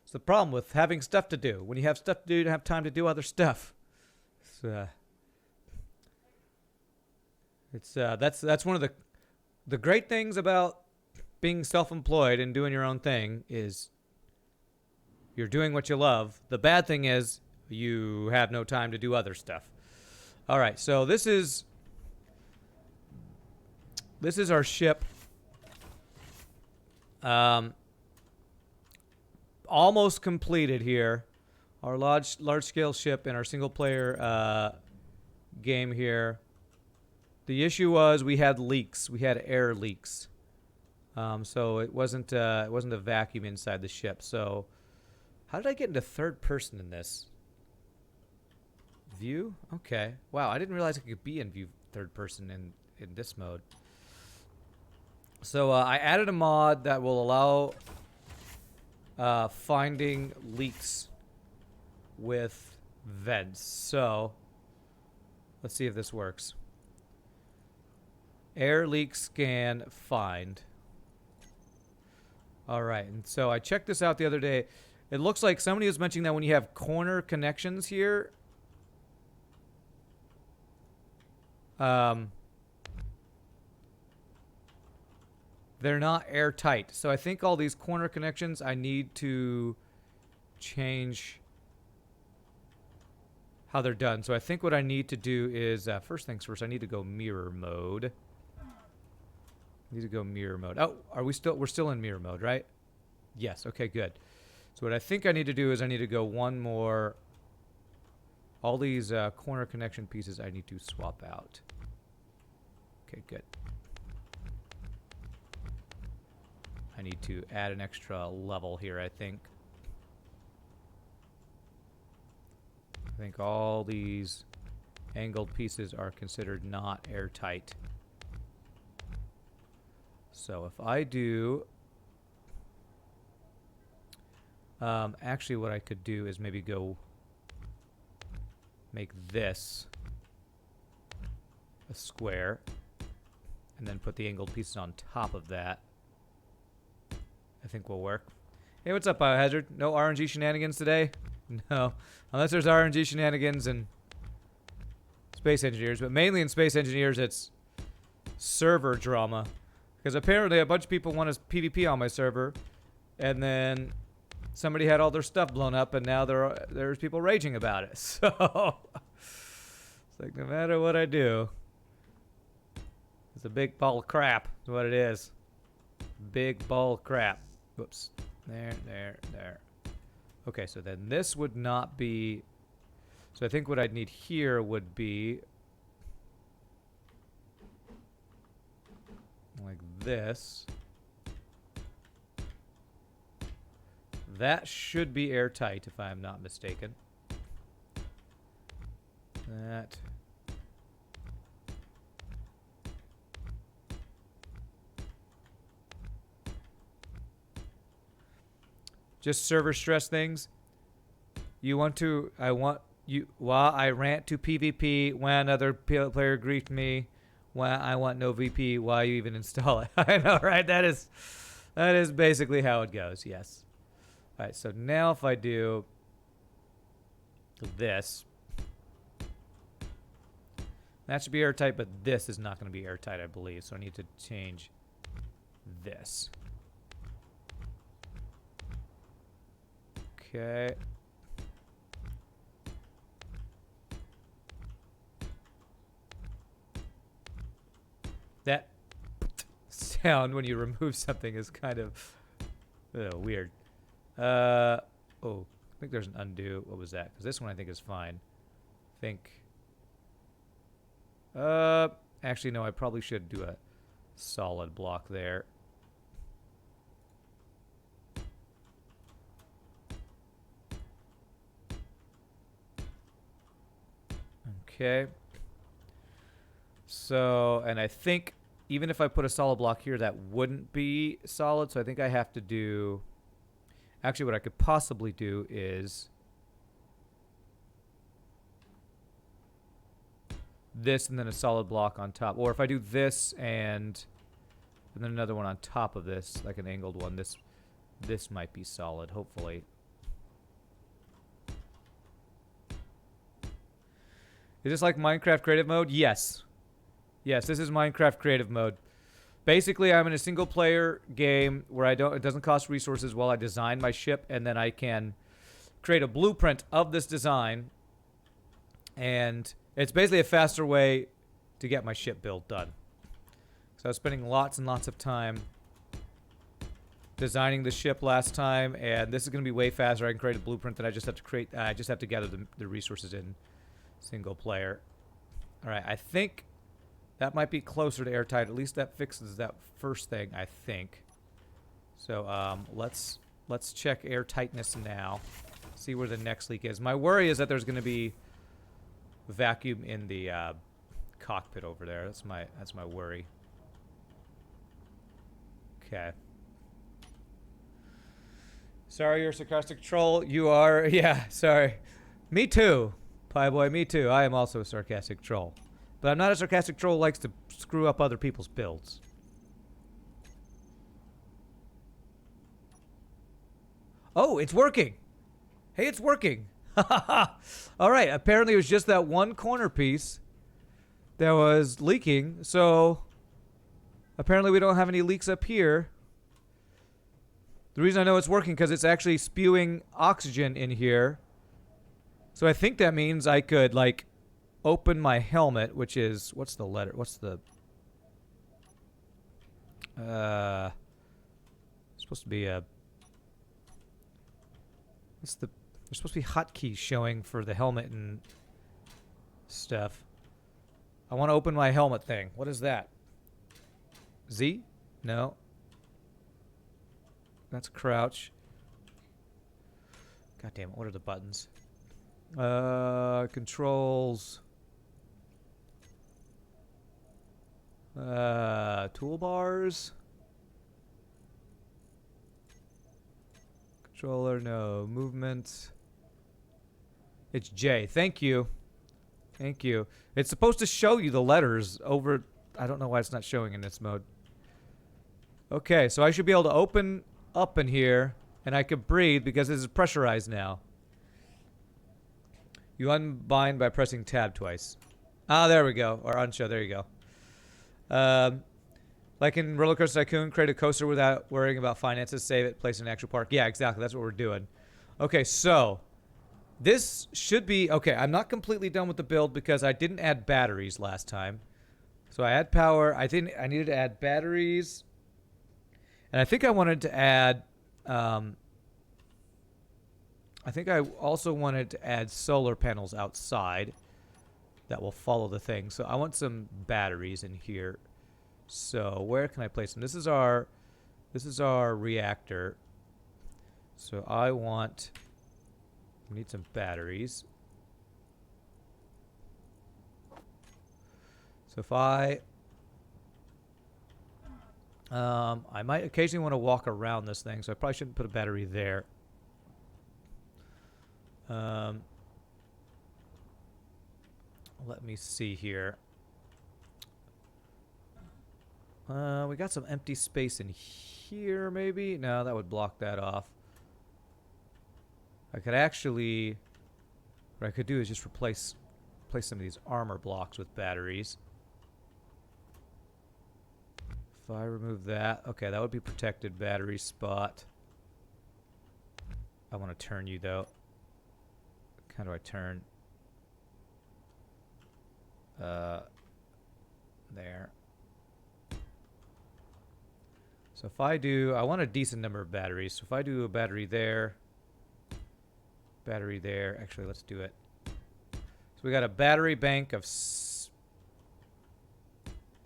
It's the problem with having stuff to do. When you have stuff to do, you don't have time to do other stuff. That's one of the great things about being self-employed and doing your own thing is you're doing what you love. The bad thing is you have no time to do other stuff. All right, so this is our ship. Almost completed here. Our large scale ship in our single player game here. The issue was we had leaks. We had air leaks. So it wasn't a vacuum inside the ship. So how did I get into third person in this? View? Okay. Wow, I didn't realize I could be in view third person in this mode. So I added a mod that will allow finding leaks with vents. So let's see if this works. Air leak scan find. All right, and so I checked this out the other day. It looks like somebody was mentioning that when you have corner connections here, they're not airtight. So I think all these corner connections, I need to change how they're done. So I think what I need to do is, first things first, I need to go mirror mode. I need to go mirror mode. Oh, we're still in mirror mode, right? Yes, okay, good. So what I think I need to do is I need to go one more. All these corner connection pieces I need to swap out. Okay, good. I need to add an extra level here, I think. I think all these angled pieces are considered not airtight. So if I do... actually what I could do is maybe go make this a square and then put the angled pieces on top of that. I think will work. Hey, what's up, Biohazard? No RNG shenanigans today? No. Unless there's RNG shenanigans in Space Engineers. But mainly in Space Engineers, it's server drama. Because apparently a bunch of people want to PvP on my server. And then somebody had all their stuff blown up. And now there's people raging about it. So it's like no matter what I do, it's a big ball of crap. Is what it is. Big ball of crap. Whoops. There. Okay, so then this would not be... So I think what I'd need here would be... like this. That should be airtight, if I'm not mistaken. That... Just server stress things. While I rant to PvP, when another player griefed me, when I want no VP, why you even install it? I know, right? That is basically how it goes, yes. All right, so now if I do this, that should be airtight, but this is not going to be airtight, I believe. So I need to change this. Okay. That sound when you remove something is kind of weird. I think there's an undo. What was that? Because this one I think is fine. Actually, no, I probably should do a solid block there. Okay. So, and I think even if I put a solid block here, that wouldn't be solid. So I think I have to do... Actually, what I could possibly do is this and then a solid block on top. Or if I do this and then another one on top of this, like an angled one, this might be solid, hopefully. Is this like Minecraft creative mode? Yes. Yes, this is Minecraft creative mode. Basically, I'm in a single player game where it doesn't cost resources while I design my ship, and then I can create a blueprint of this design, and it's basically a faster way to get my ship build done. So I was spending lots and lots of time designing the ship last time, and this is going to be way faster. I can create a blueprint that I just have to create. I just have to gather the resources in single player. All right, I think that might be closer to airtight. At least that fixes that first thing, I think. So let's check airtightness now. See where the next leak is. My worry is that there's going to be vacuum in the cockpit over there. That's my worry. Okay. Sorry, you're a sarcastic troll. You are, yeah, sorry. Me too, Pie Boy, me too. I am also a sarcastic troll. But I'm not a sarcastic troll who likes to screw up other people's builds. Oh, it's working. Hey, it's working. All right, apparently it was just that one corner piece that was leaking, so apparently we don't have any leaks up here. The reason I know it's working because it's actually spewing oxygen in here. So I think that means I could, like, open my helmet, which is, what's the letter? What's the, supposed to be a, what's the, there's supposed to be hotkeys showing for the helmet and stuff. I want to open my helmet thing. What is that? Z? No. That's crouch. God damn it, what are the buttons? Controls. Toolbars. Controller, no. Movement. It's J. Thank you. Thank you. It's supposed to show you the letters over... I don't know why it's not showing in this mode. Okay, so I should be able to open up in here, and I could breathe because this is pressurized now. You unbind by pressing tab twice. Ah, there we go. Or unshow, there you go. Like in Roller Coaster Tycoon, create a coaster without worrying about finances, save it, place it in an actual park. Yeah, exactly. That's what we're doing. Okay, so this should be... Okay, I'm not completely done with the build because I didn't add batteries last time. So I had power. I needed to add batteries. And I think I wanted to add... I think I also wanted to add solar panels outside that will follow the thing. So I want some batteries in here. So where can I place them? This is our reactor. So we need some batteries. So if I might occasionally want to walk around this thing, so I probably shouldn't put a battery there. Let me see here. We got some empty space in here, maybe? No, that would block that off. I could actually... What I could do is just replace some of these armor blocks with batteries. If I remove that... Okay, that would be protected battery spot. I want to turn you, though. How do I turn? There. So if I do, I want a decent number of batteries. So if I do a battery there, actually let's do it. So we got a battery bank of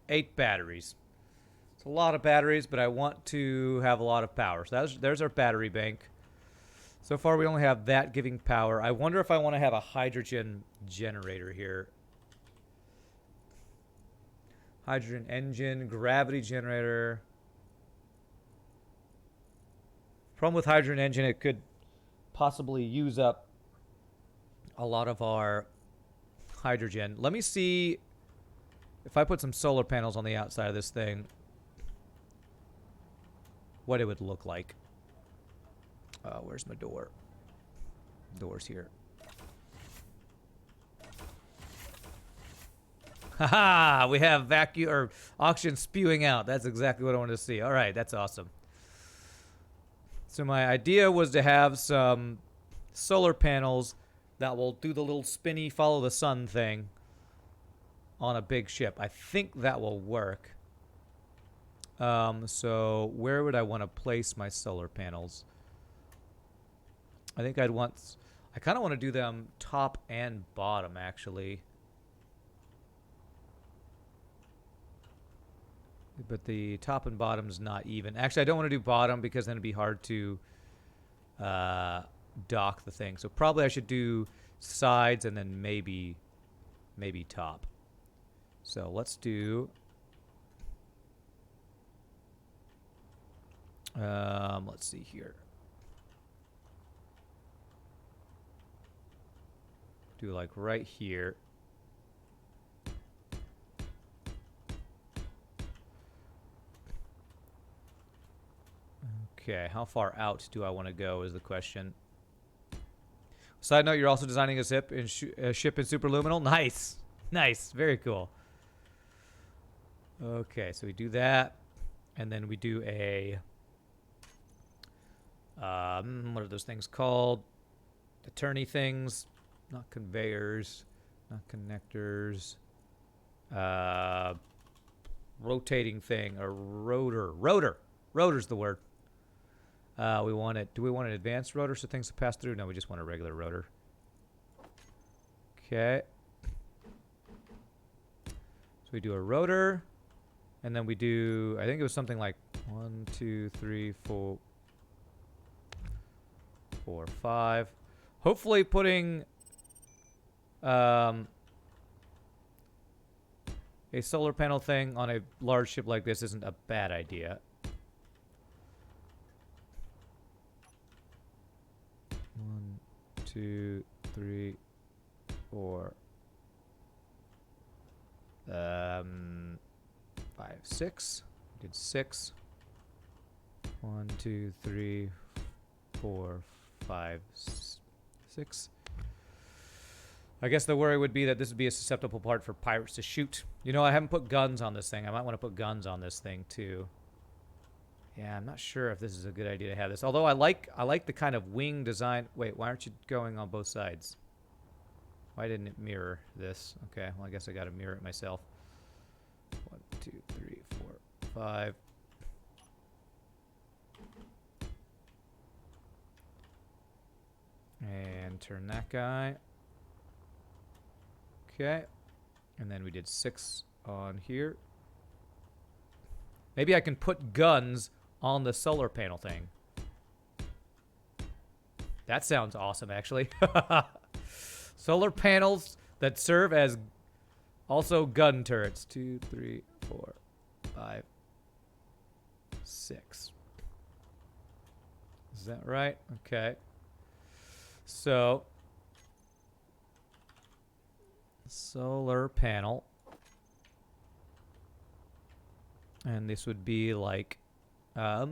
8 batteries. It's a lot of batteries, but I want to have a lot of power. So there's our battery bank. So far we only have that giving power. I wonder if I want to have a hydrogen generator here. Hydrogen engine, gravity generator. Problem with hydrogen engine, it could possibly use up a lot of our hydrogen. Let me see if I put some solar panels on the outside of this thing, what it would look like. Where's my door? Door's here. Haha, we have vacuum or oxygen spewing out. That's exactly what I wanted to see. All right, that's awesome. So my idea was to have some solar panels that will do the little spinny follow the sun thing on a big ship. I think that will work. So where would I want to place my solar panels? I think I kind of want to do them top and bottom, actually. But the top and bottom's not even. Actually, I don't want to do bottom because then it'd be hard to dock the thing. So probably I should do sides and then maybe top. So let's do. Let's see here. Do like right here. Okay, how far out do I want to go is the question. Side note, you're also designing a ship in Superluminal. Nice. Nice. Very cool. Okay, so we do that. And then we do a... what are those things called? Attorney things. Not conveyors. Not connectors. Rotating thing. A rotor. Rotor. Rotor's the word. We want it. Do we want an advanced rotor so things to pass through? No, we just want a regular rotor. Okay. So we do a rotor, and then we do. I think it was something like 1, 2, 3, 4, 5. Hopefully, putting a solar panel thing on a large ship like this isn't a bad idea. 1, 2, 3, 4, 5, 6. We did 6. 1, 2, 3, 4, 5, 6. I guess the worry would be that this would be a susceptible part for pirates to shoot. You know, I haven't put guns on this thing. I might want to put guns on this thing too. Yeah, I'm not sure if this is a good idea to have this. Although I like the kind of wing design. Wait, why aren't you going on both sides? Why didn't it mirror this? Okay, well I guess I got to mirror it myself. 1, 2, 3, 4, 5. And turn that guy. Okay. And then we did 6 on here. Maybe I can put guns on the solar panel thing. That sounds awesome, actually. Solar panels that serve as also gun turrets. 2, 3, 4, 5, 6. Is that right? Okay. So, solar panel. And this would be like, Has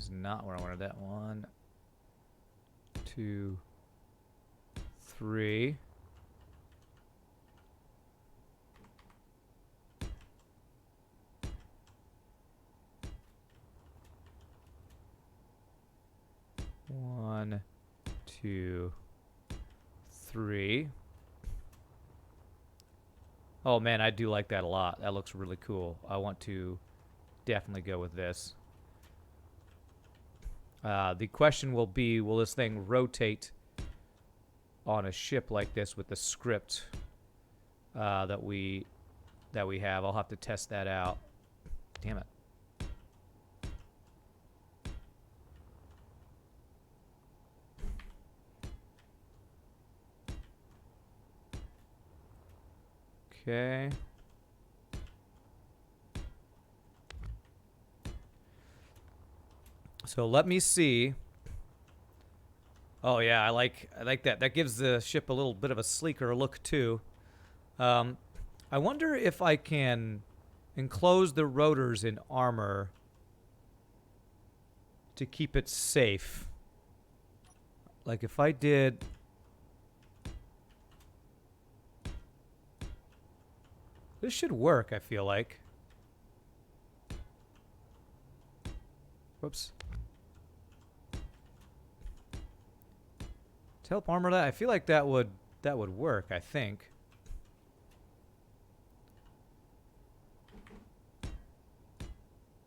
not where I wanted that. 1, 2, 3. One, 2, 3. Oh man, I do like that a lot. That looks really cool. I want to definitely go with this. The question will be, will this thing rotate on a ship like this with the script that we have? I'll have to test that out. Damn it. Okay. So let me see. Oh yeah, I like that. That gives the ship a little bit of a sleeker look too. I wonder if I can enclose the rotors in armor to keep it safe. Like if I did... This should work, I feel like. Whoops. To help armor that, I feel like that would work, I think.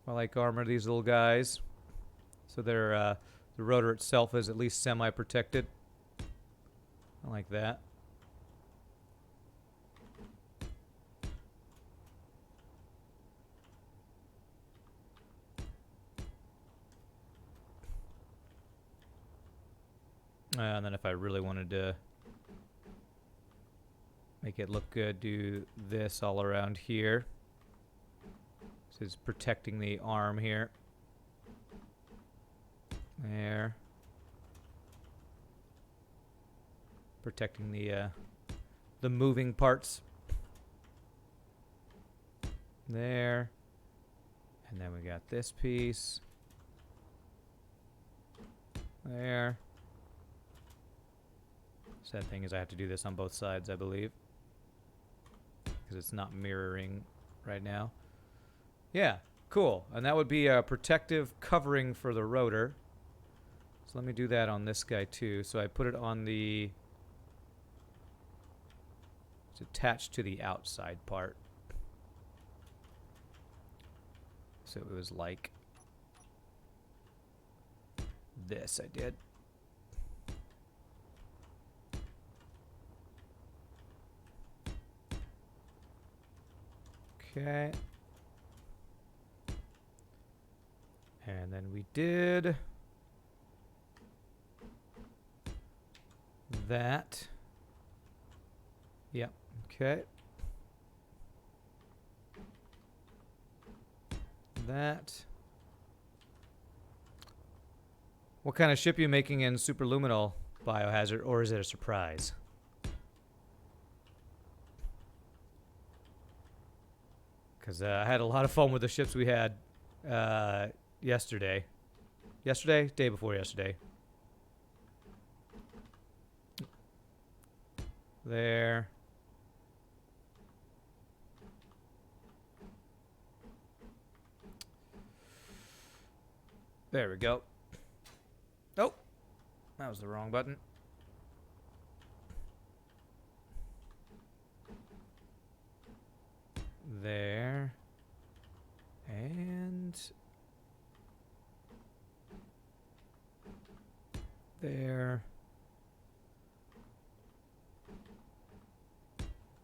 I like armor these little guys. So they're the rotor itself is at least semi-protected. I like that. And then if I really wanted to make it look good, do this all around here. This is protecting the arm here. There. Protecting the moving parts. There. And then we got this piece. There. Sad thing is I have to do this on both sides, I believe. Because it's not mirroring right now. Yeah, cool. And that would be a protective covering for the rotor. So let me do that on this guy too. So I put it on the... It's attached to the outside part. So it was like this I did. Okay. And then we did that. Yep. Okay. That. What kind of ship are you making in Superluminal, Biohazard, or is it a surprise? Because I had a lot of fun with the ships we had yesterday. Yesterday? Day before yesterday. There. There we go. Oh, that was the wrong button. There. And there.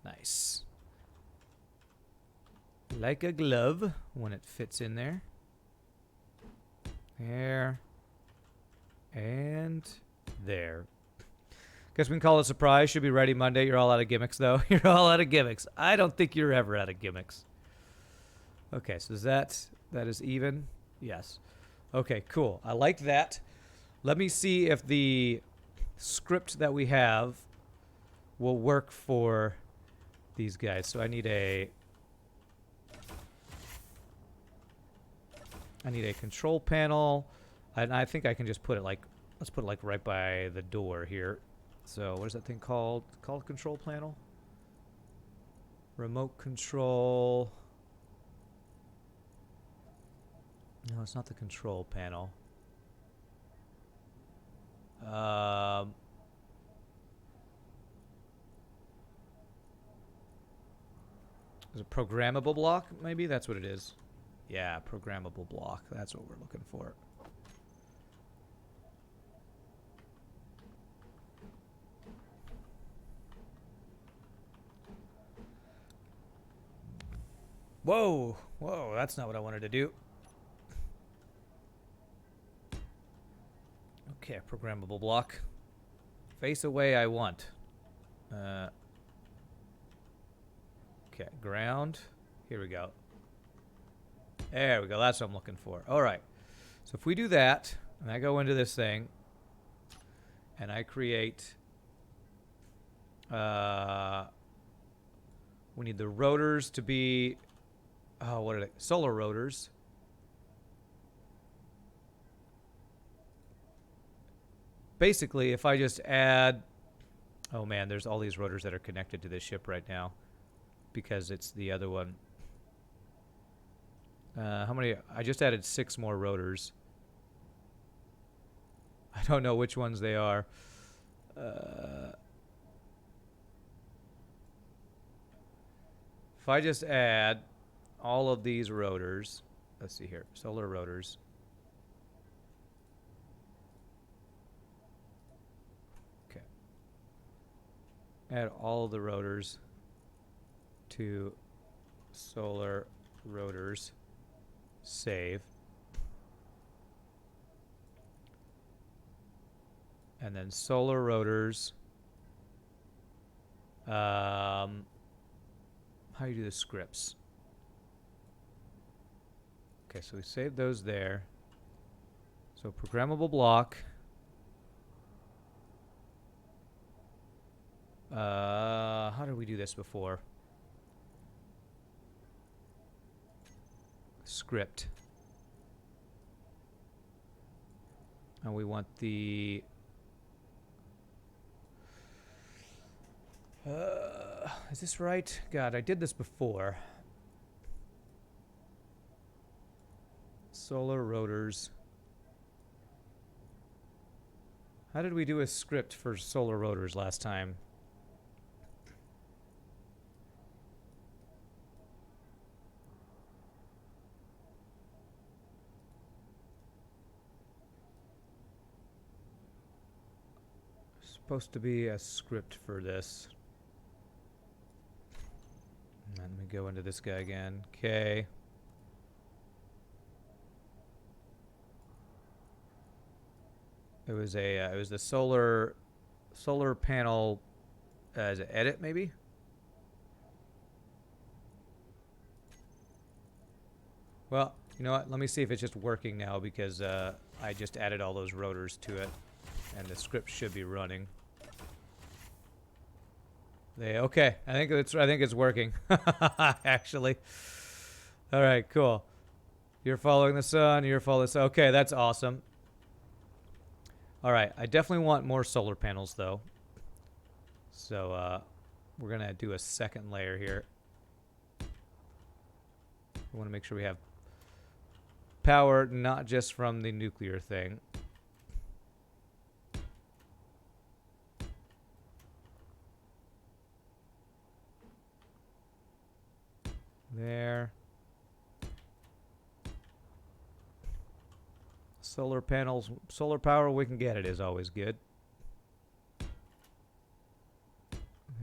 Nice. Like a glove when it fits in there. There. And there. Guess we can call it a surprise. Should be ready Monday. You're all out of gimmicks, though. You're all out of gimmicks. I don't think you're ever out of gimmicks. Okay, so is that is even? Yes. Okay, cool. I like that. Let me see if the script that we have will work for these guys. So I need a control panel. And I think I can just put it like, let's put it like right by the door here. So what is that thing called? It's called control panel? Remote control. No, it's not the control panel. Is it programmable block? Maybe that's what it is. Yeah, programmable block. That's what we're looking for. Whoa, whoa, that's not what I wanted to do. Okay, programmable block. Face away I want. Okay, ground. Here we go. There we go, that's what I'm looking for. All right, so if we do that, and I go into this thing, and I create... we need the rotors to be... Oh, what are they? Solar rotors. basically, if I just add... Oh man, there's all these rotors that are connected to this ship right now because it's the other one. How many? I just added 6 more rotors. I don't know which ones they are. If I just add all of these rotors, let's see here, solar rotors. Okay. Add all of the rotors to solar rotors. Save. And then solar rotors. How do you do the scripts? Okay, so we saved those there. So programmable block. How did we do this before? Script. And we want the... is this right? God, I did this before. Solar rotors. How did we do a script for solar rotors last time? Supposed to be a script for this. Let me go into this guy again. Okay. It was the solar panel as an edit maybe. Well, you know what? Let me see if it's just working now because I just added all those rotors to it, and the script should be running. Okay, I think it's working. Actually. All right, cool. You're following the sun. You're following the sun. Okay, that's awesome. All right, I definitely want more solar panels though. So we're gonna do a second layer here. We want to make sure we have power, not just from the nuclear thing. There. Solar panels, solar power, we can get it, is always good. There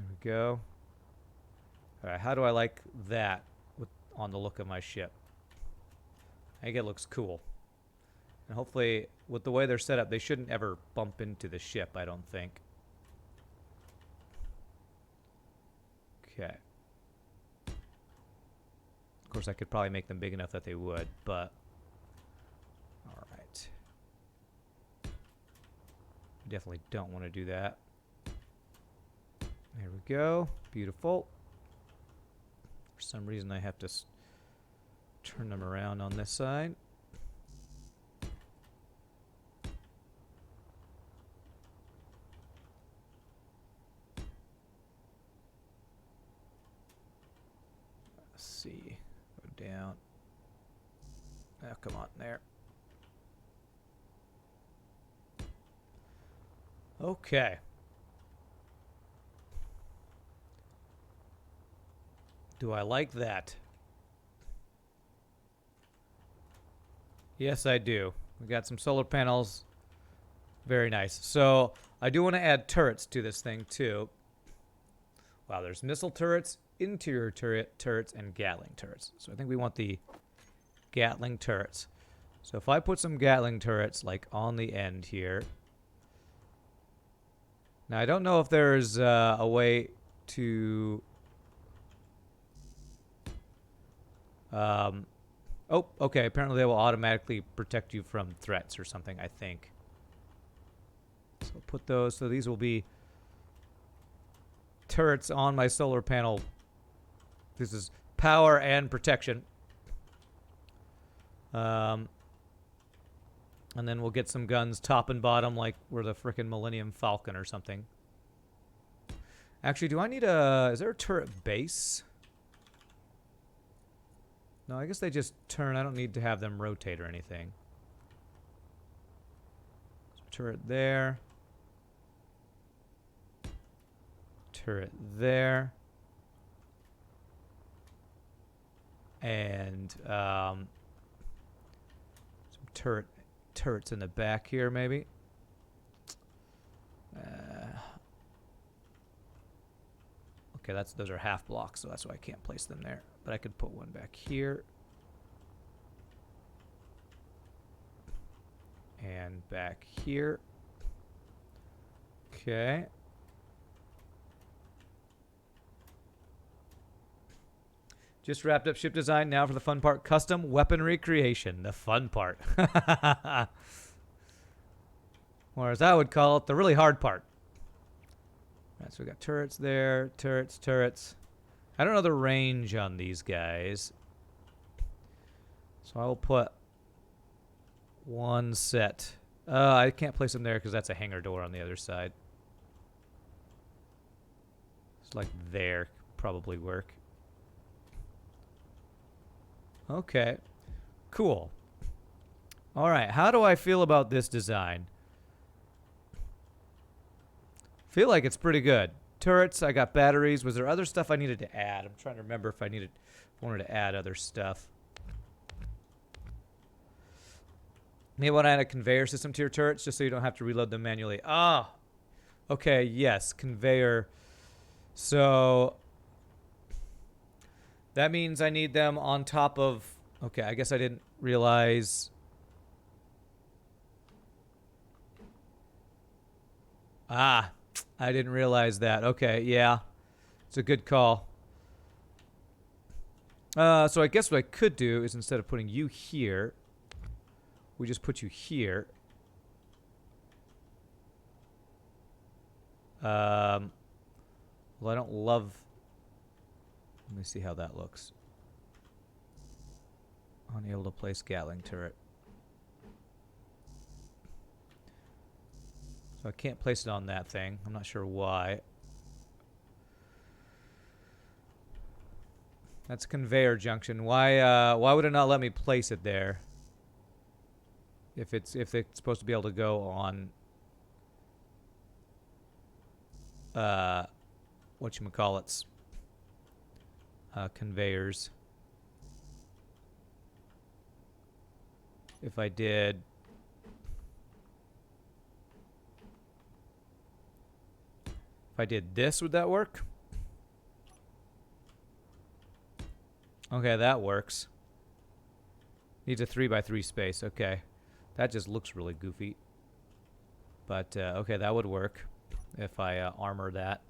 we go. Alright, how do I like that on the look of my ship? I think it looks cool. And hopefully, with the way they're set up, they shouldn't ever bump into the ship, I don't think. Okay. Of course, I could probably make them big enough that they would, but... Alright. Definitely don't want to do that. There we go. Beautiful. For some reason, I have to turn them around on this side. Let's see. Go down. Oh, come on, there. Okay. Do I like that? Yes, I do. We got some solar panels. Very nice. So, I do want to add turrets to this thing, too. Wow, there's missile turrets, interior turrets, and Gatling turrets. So, I think we want the Gatling turrets. So, if I put some Gatling turrets, like, on the end here. Now, I don't know if there's a way to... oh, okay. Apparently they will automatically protect you from threats or something, I think. So put those. So these will be turrets on my solar panel. This is power and protection. And And then we'll get some guns top and bottom like we're the frickin' Millennium Falcon or something. Actually, do I need a... Is there a turret base? No, I guess they just turn. I don't need to have them rotate or anything. Turret there. Turret there. And some turrets in the back here, maybe. Okay, those are half blocks, so that's why I can't place them there. But I could put one back here. And back here. Okay. Just wrapped up ship design. Now for the fun part. Custom weaponry creation. The fun part. Or as I would call it, the really hard part. All right, so we got turrets there. Turrets. I don't know the range on these guys. So I will put one set. I can't place them there because that's a hangar door on the other side. It's like there. Probably work. Okay. Cool. All right. How do I feel about this design? Feel like it's pretty good. Turrets, I got batteries. Was there other stuff I needed to add? I'm trying to remember if I wanted to add other stuff. Maybe want to add a conveyor system to your turrets just so you don't have to reload them manually. Ah, okay, yes, conveyor. So that means I need them on top of... Okay, I guess I didn't realize... Ah, I didn't realize that. Okay, yeah. It's a good call. So I guess what I could do is instead of putting you here, we just put you here. Well, I don't love... Let me see how that looks. Unable to place Gatling turret. So I can't place it on that thing. I'm not sure why. That's conveyor junction. Why would it not let me place it there? If it's supposed to be able to go on whatchamacallits, conveyors. If I did this, would that work? Okay, that works. Needs a 3x3 space. Okay. That just looks really goofy. But, okay, that would work if I armor that.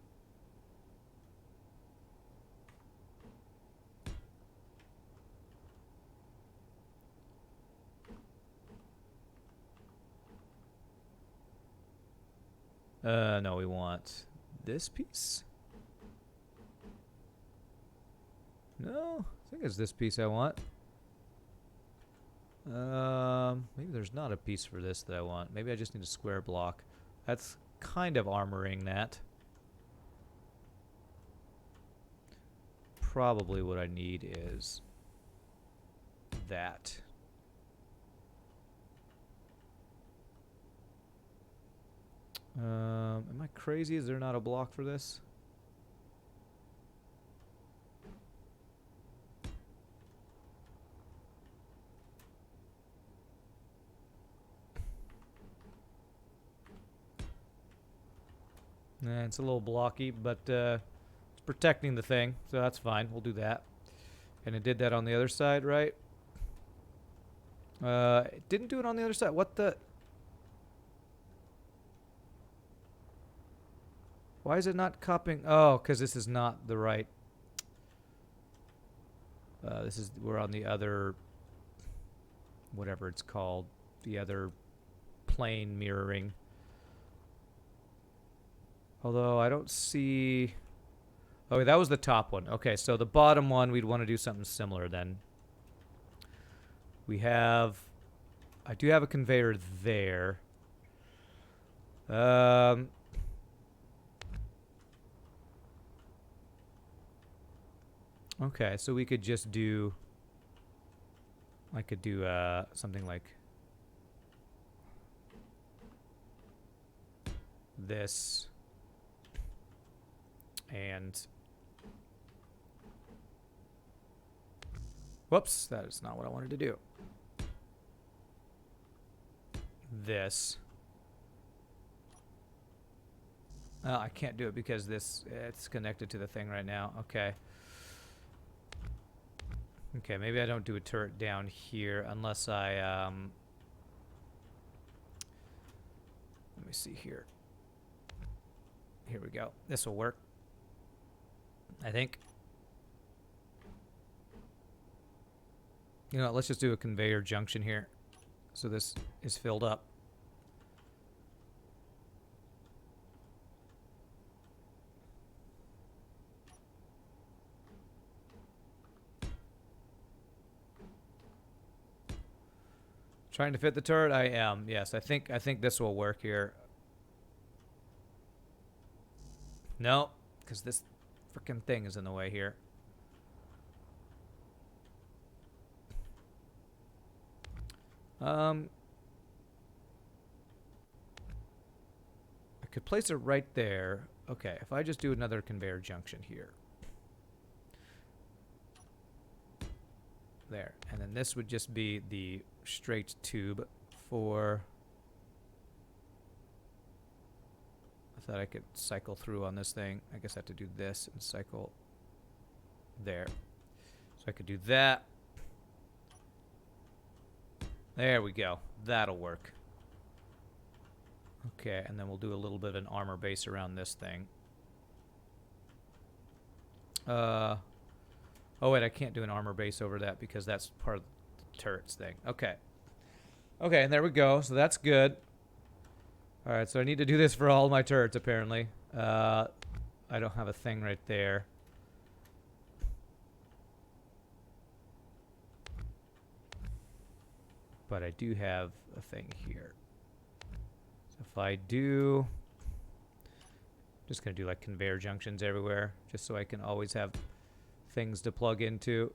No, we want this piece. No, I think it's this piece I want. Maybe there's not a piece for this that I want. Maybe I just need a square block. That's kind of armoring that. Probably what I need is that. Am I crazy? Is there not a block for this? Nah, it's a little blocky, but it's protecting the thing, so that's fine. We'll do that. And it did that on the other side, right? It didn't do it on the other side. What the... Why is it not copying? Oh, because this is not the right... we're on the other... whatever it's called. The other plane mirroring. Although I don't see... Oh, that was the top one. Okay, so the bottom one, we'd want to do something similar then. We have I do have a conveyor there. Okay, so we could just do... I could do something like this. And... Whoops, that is not what I wanted to do. This. I can't do it because it's connected to the thing right now. Okay. Okay, maybe I don't do a turret down here unless I, let me see here. Here we go. This will work, I think. You know, let's just do a conveyor junction here. So this is filled up. Trying to fit the turret? I am. Yes, I think this will work here. No, because this freaking thing is in the way here. I could place it right there. Okay, if I just do another conveyor junction here. There. And then this would just be the straight tube for... I thought I could cycle through on this thing. I guess I have to do this and cycle there. So I could do that. There we go. That'll work. Okay, and then we'll do a little bit of an armor base around this thing. Oh wait, I can't do an armor base over that because that's part of the turrets thing. Okay. Okay, and there we go. So that's good. Alright, so I need to do this for all my turrets apparently. I don't have a thing right there. But I do have a thing here. So if I do... I'm just going to do like conveyor junctions everywhere, just so I can always have things to plug into.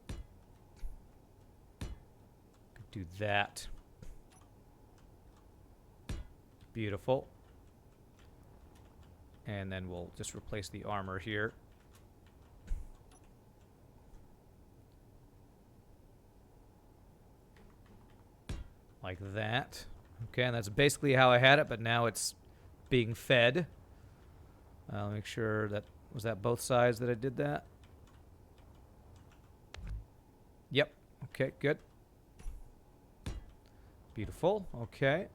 Do that. Beautiful. And then we'll just replace the armor here. Like that. Okay, and that's basically how I had it, but now it's being fed. I'll make sure that... Was that both sides that I did that? Yep. Okay, good. Beautiful. Okay.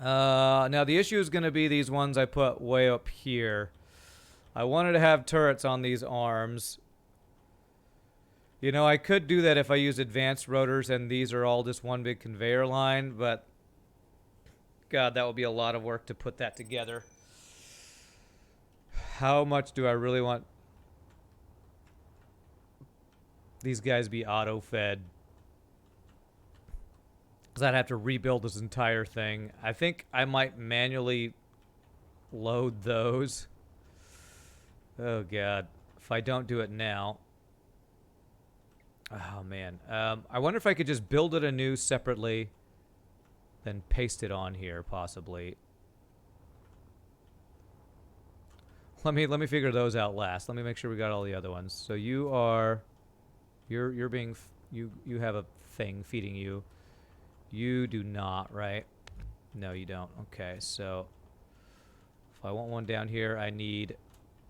Now the issue is going to be these ones I put way up here. I wanted to have turrets on these arms. You know, I could do that if I use advanced rotors and these are all just one big conveyor line, but God, that would be a lot of work to put that together. How much do I really want these guys be auto-fed? Because I'd have to rebuild this entire thing. I think I might manually load those. Oh, God. If I don't do it now. Oh, man. I wonder if I could just build it anew separately, then paste it on here, possibly. Let me figure those out last. Let me make sure we got all the other ones. So you are... You're being... You have a thing feeding you. You do not, right? No, you don't. Okay, so... If I want one down here, I need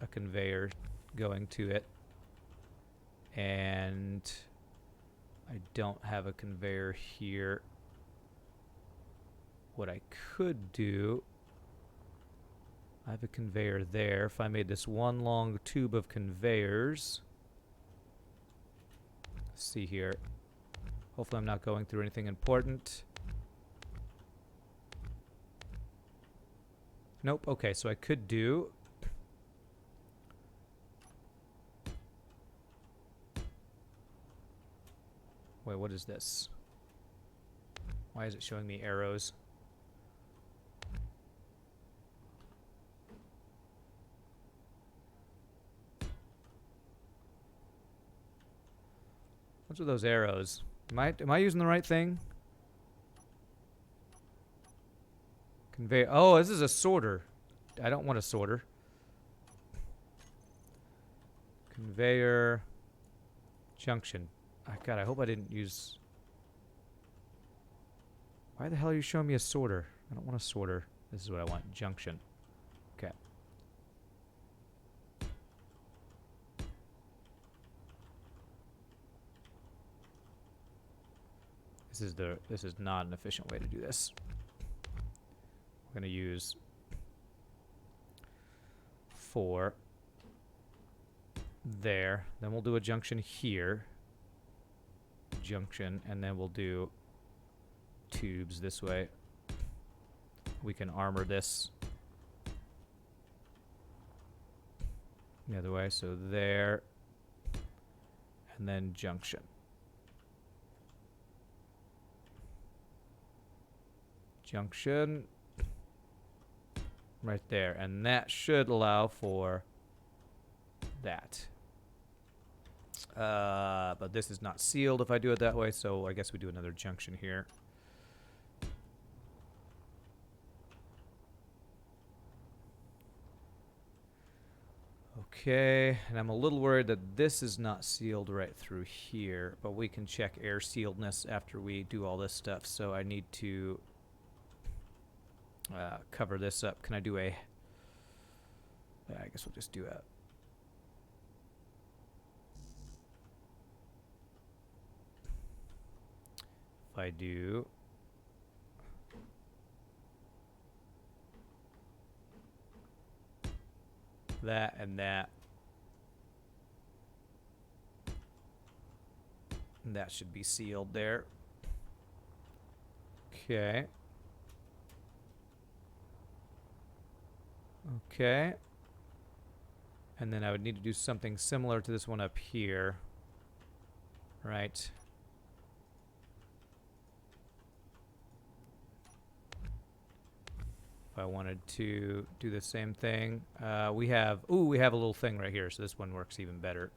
a conveyor going to it. And... I don't have a conveyor here. What I could do... I have a conveyor there. If I made this one long tube of conveyors... Let's see here. Hopefully I'm not going through anything important. Nope. Okay, so I could do... Wait, what is this? Why is it showing me arrows? What's with those arrows? Am I using the right thing? Conveyor. Oh, this is a sorter. I don't want a sorter. Conveyor. Junction. God, I hope I didn't use... Why the hell are you showing me a sorter? I don't want a sorter. This is what I want. Junction. Okay. This is not an efficient way to do this. We're going to use 4 there. Then we'll do a junction here. Junction, and then we'll do tubes this way. We can armor this the other way, so there, and then junction. Junction right there, and that should allow for that. But this is not sealed if I do it that way, so I guess we do another junction here. Okay, and I'm a little worried that this is not sealed right through here, but we can check air sealedness after we do all this stuff, so I need to cover this up. Can I do a... I guess we'll just do a... If I do... that and that. And that should be sealed there. Okay. Okay. And then I would need to do something similar to this one up here. Right. If I wanted to do the same thing, we have a little thing right here, so this one works even better.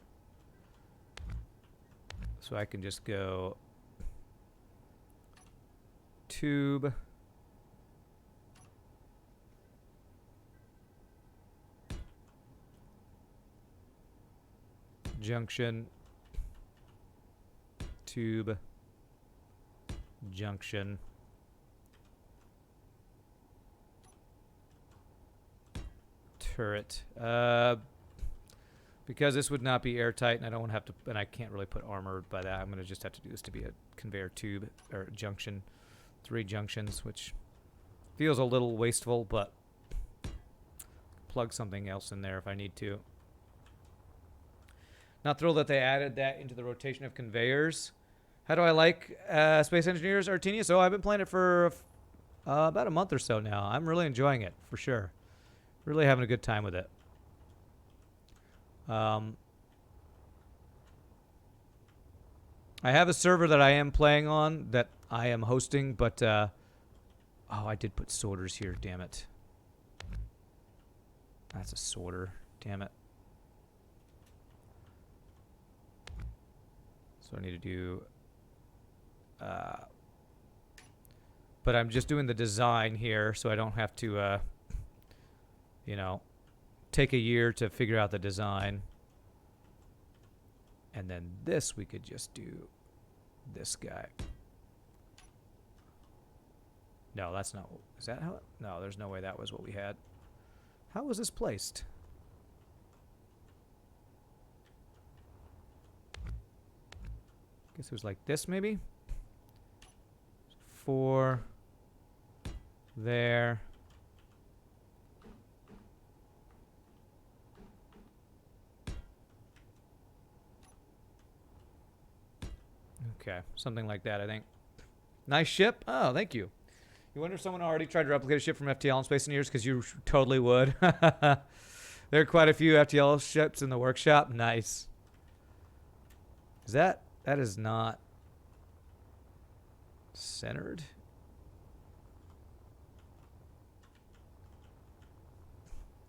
So I can just go tube, junction, tube, junction. Turret. Because this would not be airtight, and I don't have to, and I can't really put armor by that. I'm gonna just have to do this to be a conveyor tube or junction, 3 junctions, which feels a little wasteful, but plug something else in there if I need to. Not thrilled that they added that into the rotation of conveyors. How do I like Space Engineers Artenia? So I've been playing it for about a month or so now. I'm really enjoying it for sure. Really having a good time with it. I have a server that I am playing on that I am hosting, but oh, I did put sorters here, damn it. That's a sorter, damn it. So I need to do but I'm just doing the design here so I don't have to you know, take a year to figure out the design. And then this, we could just do this guy. No, that's not... Is that how... No, there's no way that was what we had. How was this placed? Guess it was like this, maybe? 4... there... Okay, something like that, I think. Nice ship. Oh, thank you. You wonder if someone already tried to replicate a ship from FTL in Space Engineers? Because you totally would. There are quite a few FTL ships in the workshop. Nice. Is that... That is not... centered?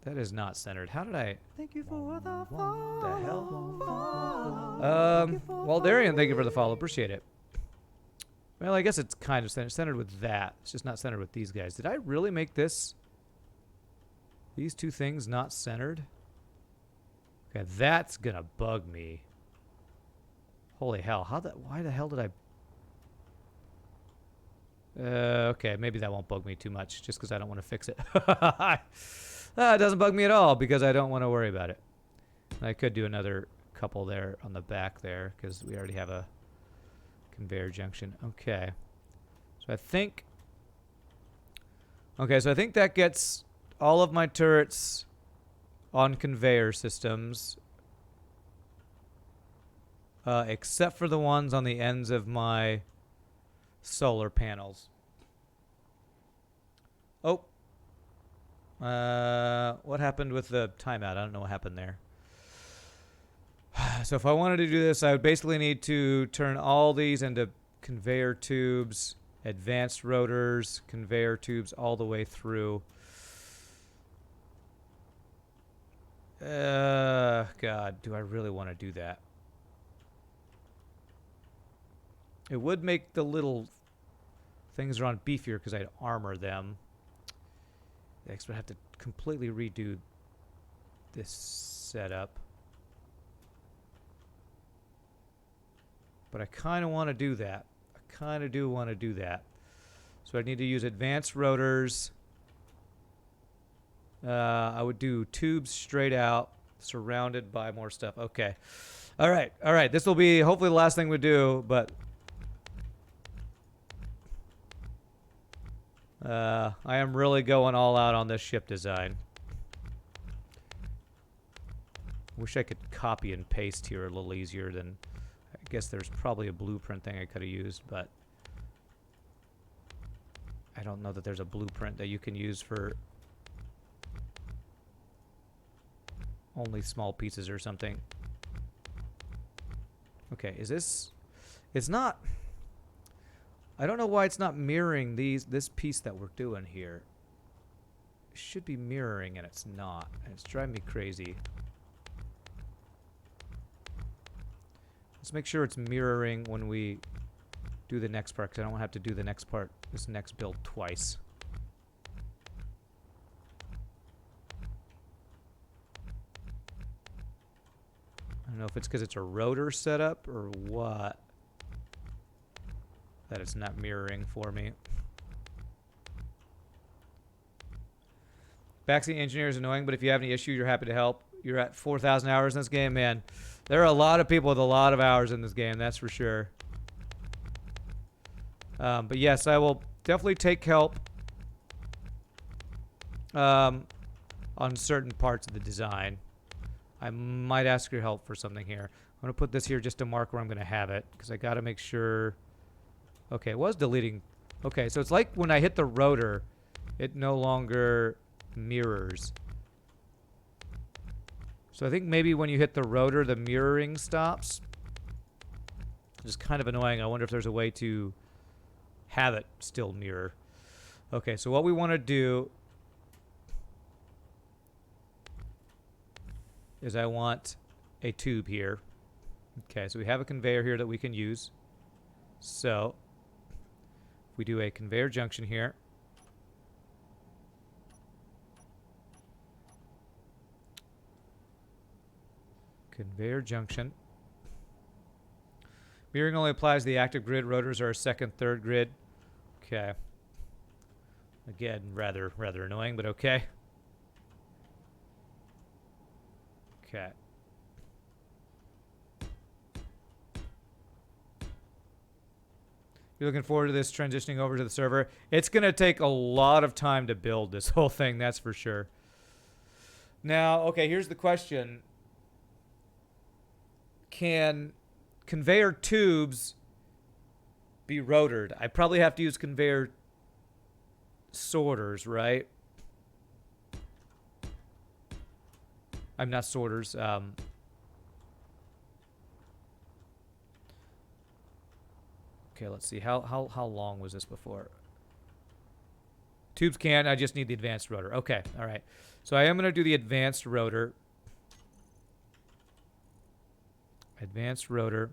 That is not centered. How did I... Thank you for the The hell? follow. Well, Darian, thank you for the follow. Appreciate it. Well, I guess it's kind of centered with that. It's just not centered with these guys. Did I really make this... these two things not centered? Okay, that's gonna bug me. Holy hell. Why the hell did I... okay, maybe that won't bug me too much, just because I don't want to fix it. It doesn't bug me at all, because I don't want to worry about it. I could do another couple there on the back there, because we already have a conveyor junction. Okay. So I think... okay, so I think that gets all of my turrets on conveyor systems, except for the ones on the ends of my solar panels. Oh. What happened with the timeout? I don't know what happened there. So if I wanted to do this, I would basically need to turn all these into conveyor tubes, advanced rotors, conveyor tubes all the way through. God, do I really want to do that? It would make the little things around beefier because I'd armor them. Next, would have to completely redo this setup. But I kind of want to do that. I kind of do want to do that. So I need to use advanced rotors. I would do tubes straight out, surrounded by more stuff. Okay. All right. All right. This will be hopefully the last thing we do, but... I am really going all out on this ship design. Wish I could copy and paste here a little easier than... I guess there's probably a blueprint thing I could have used, but... I don't know that there's a blueprint that you can use for... only small pieces or something. Okay, is this... it's not... I don't know why it's not mirroring this piece that we're doing here. It should be mirroring and it's not. And it's driving me crazy. Let's make sure it's mirroring when we do the next part, because I don't want to have to do the next part, this next build twice. I don't know if it's because it's a rotor setup or what, that it's not mirroring for me. Backseat engineer is annoying, but if you have any issue, you're happy to help. You're at 4,000 hours in this game, man. There are a lot of people with a lot of hours in this game, that's for sure. But yes, I will definitely take help on certain parts of the design. I might ask your help for something here. I'm going to put this here just to mark where I'm going to have it, because I got to make sure... Okay, it was deleting. Okay, so it's like when I hit the rotor, it no longer mirrors. So I think maybe when you hit the rotor, the mirroring stops. Which is kind of annoying. I wonder if there's a way to have it still mirror. Okay, so what we want to do is I want a tube here. Okay, so we have a conveyor here that we can use. So we do a conveyor junction here. Conveyor junction. Mirroring only applies to the active grid. Rotors are a second, third grid. Okay. Again, rather annoying, but okay. Okay. You're looking forward to this transitioning over to the server. It's going to take a lot of time to build this whole thing, that's for sure. Now, okay, here's the question. Can conveyor tubes be rotored? I probably have to use conveyor sorters, right? I'm not sorters. Okay, let's see. How long was this before? Tubes can. I just need the advanced rotor. Okay. All right. So I am going to do the advanced rotor. Advanced rotor.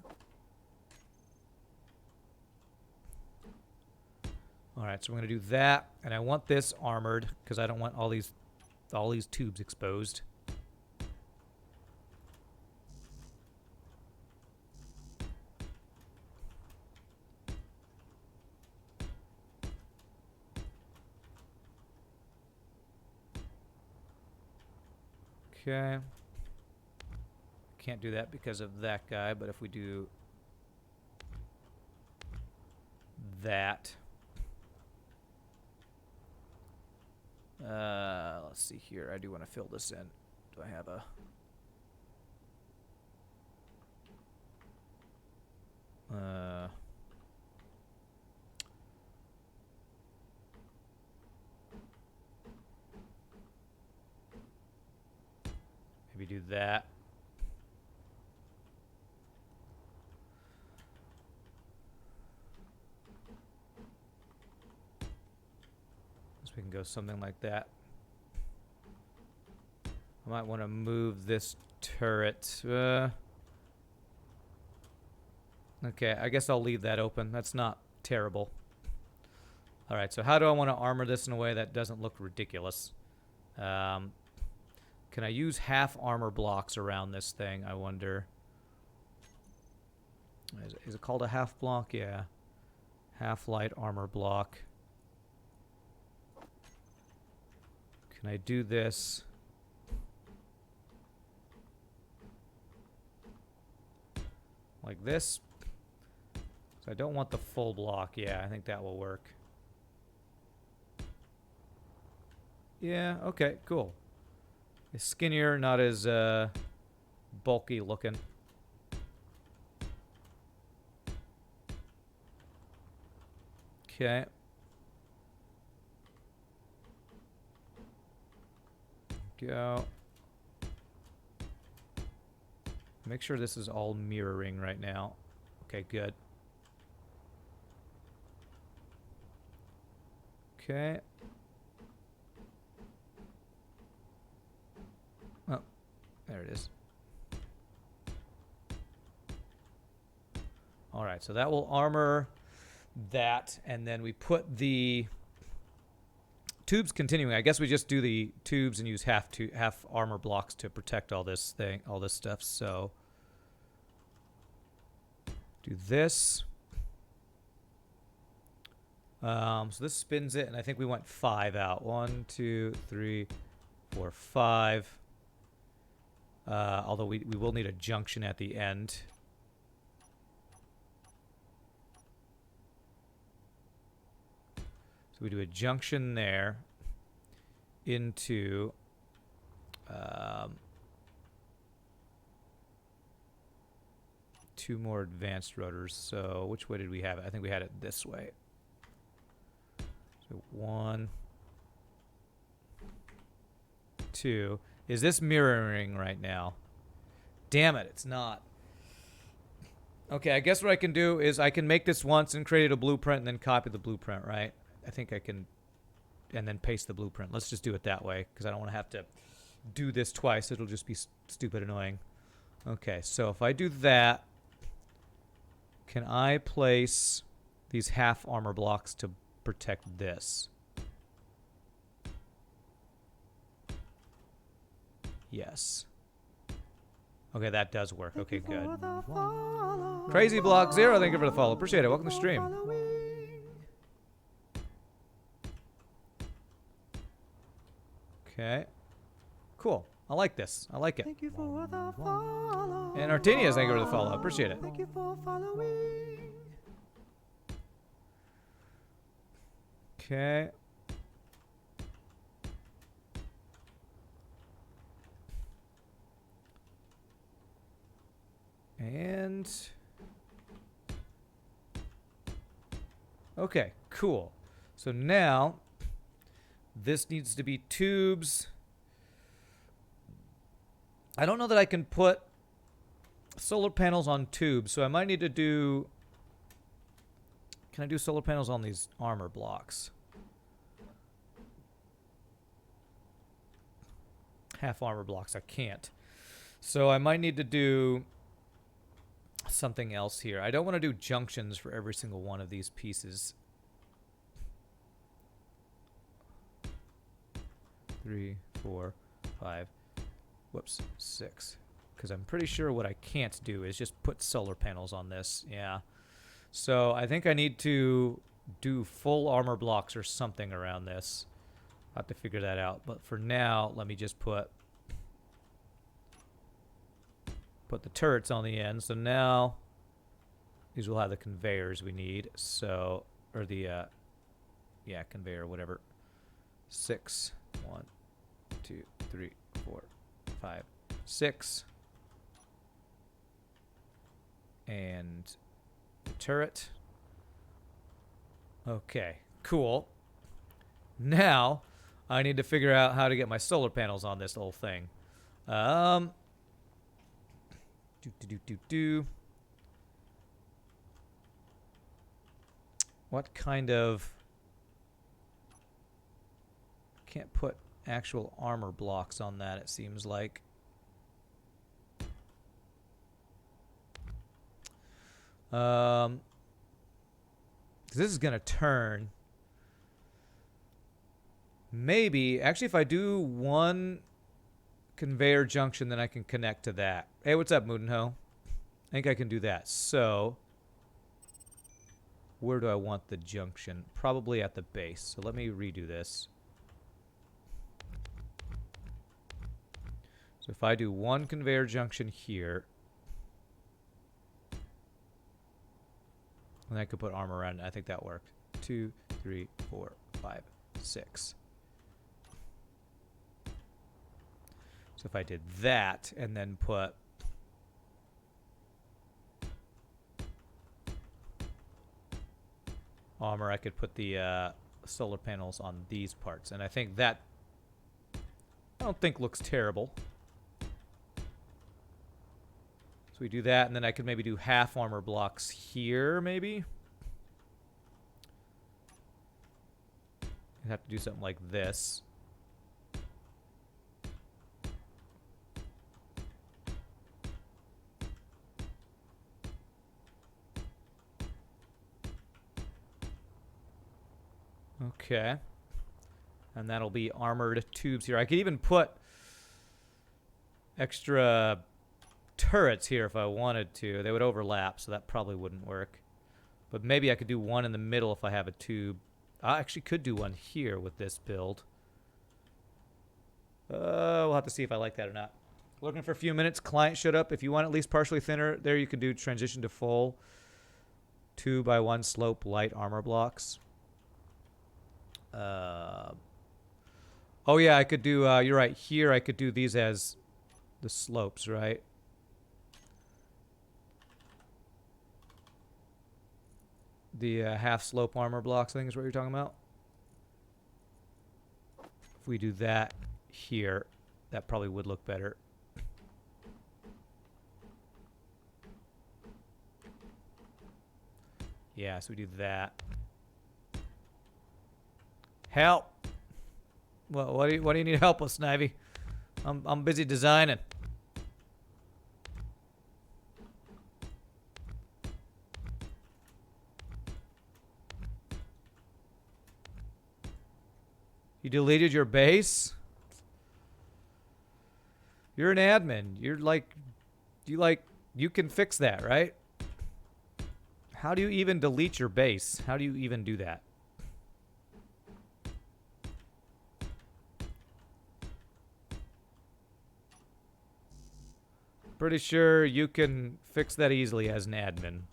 All right. So we're going to do that. And I want this armored because I don't want all these tubes exposed. Okay. Can't do that because of that guy, but if we do that. Let's see here. I do want to fill this in. Do I have a... maybe do that. So we can go something like that. I might want to move this turret. Okay, I guess I'll leave that open. That's not terrible. All right, so how do I want to armor this in a way that doesn't look ridiculous? Can I use half armor blocks around this thing, I wonder? Is it called a half block? Yeah. Half light armor block. Can I do this? Like this? So I don't want the full block. Yeah, I think that will work. Yeah, okay, cool. It's skinnier, not as bulky looking. Okay. Go. Make sure this is all mirroring right now. Okay, good. Okay. Oh, there it is. All right, so that will armor that, and then we put the tubes continuing. I guess we just do the tubes and use half armor blocks to protect all this stuff. So do this. So this spins it, and I think we went 5 out. 1, 2, 3, 4, 5. Although we will need a junction at the end. So we do a junction there into two more advanced rotors. So which way did we have it? I think we had it this way. So 1, 2. Is this mirroring right now? Damn it, it's not. Okay, I guess what I can do is I can make this once and create a blueprint and then copy the blueprint, right? I think I can, and then paste the blueprint. Let's just do it that way because I don't want to have to do this twice. It'll just be stupid annoying. Okay, so if I do that, can I place these half armor blocks to protect this? Yes. Okay, that does work. Okay, good. Crazy Block 0, thank you for the follow. Appreciate it. Welcome to the stream. Okay. Cool. I like this. I like it. Thank you for the follow. And Artinius, thank you for the follow. Appreciate it. Thank you for following. Okay. And okay, cool. So now this needs to be tubes. I don't know that I can put solar panels on tubes, so I might need to do... Can I do solar panels on these armor blocks? half armor blocks. I can't. So I might need to do something else here. I don't want to do junctions for every single one of these pieces. 3, 4, 5, whoops, 6. Because I'm pretty sure what I can't do is just put solar panels on this. Yeah. So I think I need to do full armor blocks or something around this. I'll have to figure that out. But for now, let me just put the turrets on the end. So now these will have the conveyors we need. So, or the, yeah, conveyor, whatever. 6, 1, 2, 3, 4, 5, 6. And the turret. Okay, cool. Now, I need to figure out how to get my solar panels on this whole thing. What kind of... Can't put actual armor blocks on that, it seems like. This is going to turn. Maybe, actually, if I do one conveyor junction, then I can connect to that. Hey, what's up, Moodenho? I think I can do that. So, where do I want the junction? Probably at the base. So let me redo this. So if I do one conveyor junction here, and I could put armor around it, I think that worked. 2, 3, 4, 5, 6. So if I did that and then put armor, I could put the solar panels on these parts. And I think that, I don't think looks terrible. So we do that, and then I could maybe do half armor blocks here, maybe. I'd have to do something like this. Okay. And that'll be armored tubes here. I could even put extra turrets here if I wanted to. They would overlap, so that probably wouldn't work. But maybe I could do one in the middle if I have a tube. I actually could do one here with this build. We'll have to see if I like that or not. Looking for a few minutes. Client showed up. If you want at least partially thinner, there you can do transition to full 2x1 slope light armor blocks. Oh yeah, I could do, you're right, here I could do these as the slopes, right? The half slope armor blocks, I think is what you're talking about. If we do that here, that probably would look better. Yeah, so we do that. Help! Well, what do you need help with, Snivy? I'm busy designing. You deleted your base? You're an admin. You're like, you can fix that, right? How do you even delete your base? How do you even do that? Pretty sure you can fix that easily as an admin.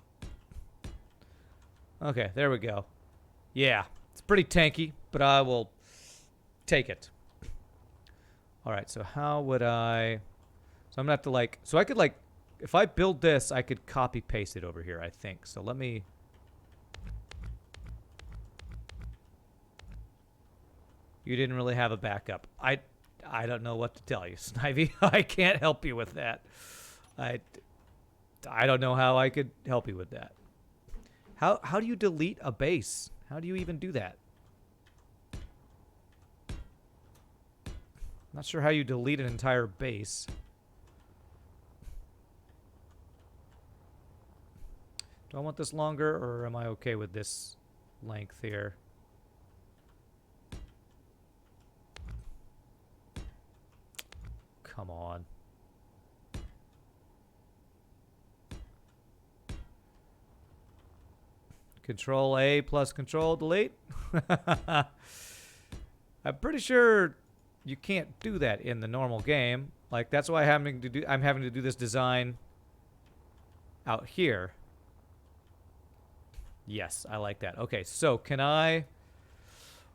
Okay, there we go. Yeah, it's pretty tanky, but I will take it. Alright, so how would I... So I'm gonna have to like... So I could like... If I build this, I could copy paste it over here, I think. So let me... You didn't really have a backup. I don't know what to tell you, Snivy. I can't help you with that. I don't know how I could help you with that. How do you delete a base? How do you even do that? Not sure how you delete an entire base. Do I want this longer, or am I okay with this length here? Come on. Control A plus Control Delete. I'm pretty sure you can't do that in the normal game. Like that's why I'm having to do this design out here. Yes, I like that. Okay, so can I...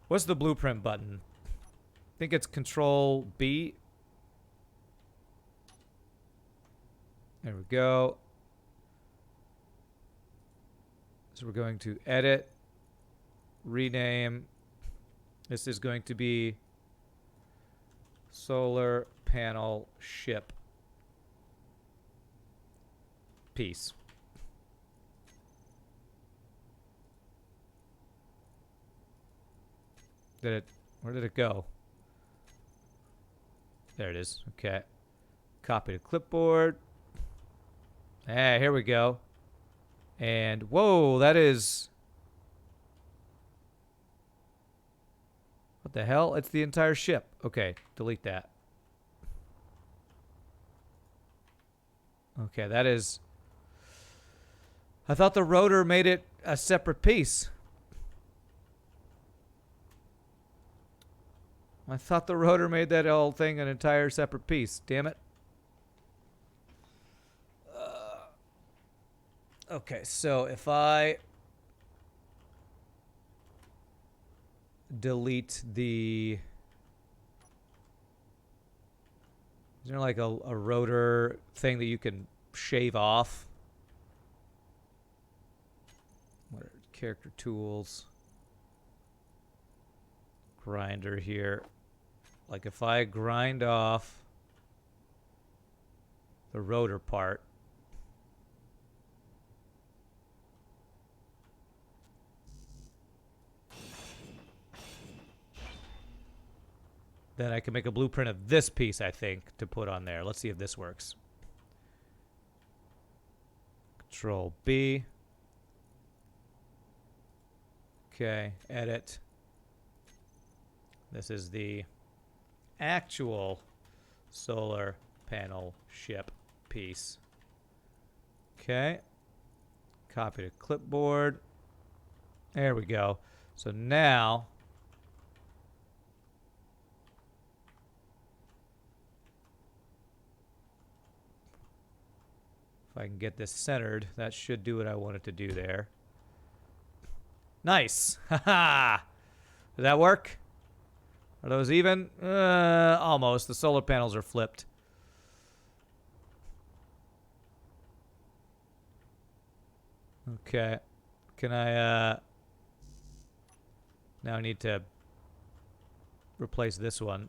What's the blueprint button? I think it's Control B. There we go. So we're going to edit, rename. This is going to be solar panel ship piece. Where did it go? There it is. Okay. Copy to clipboard. Ah, here we go. And whoa, that is... What the hell? It's the entire ship. Okay, delete that. Okay, that is... I thought the rotor made it a separate piece. I thought the rotor made that whole thing an entire separate piece. Damn it. Okay, so if I delete the... Is there like a rotor thing that you can shave off? What are character tools? Grinder here. Like if I grind off the rotor part, then I can make a blueprint of this piece, I think, to put on there. Let's see if this works. Control B. Okay, edit. This is the actual solar panel ship piece. Okay. Copy to clipboard. There we go. So now... If I can get this centered, that should do what I want it to do there. Nice! Haha! Did that work? Are those even? Almost. The solar panels are flipped. Okay. Can I, now I need to replace this one.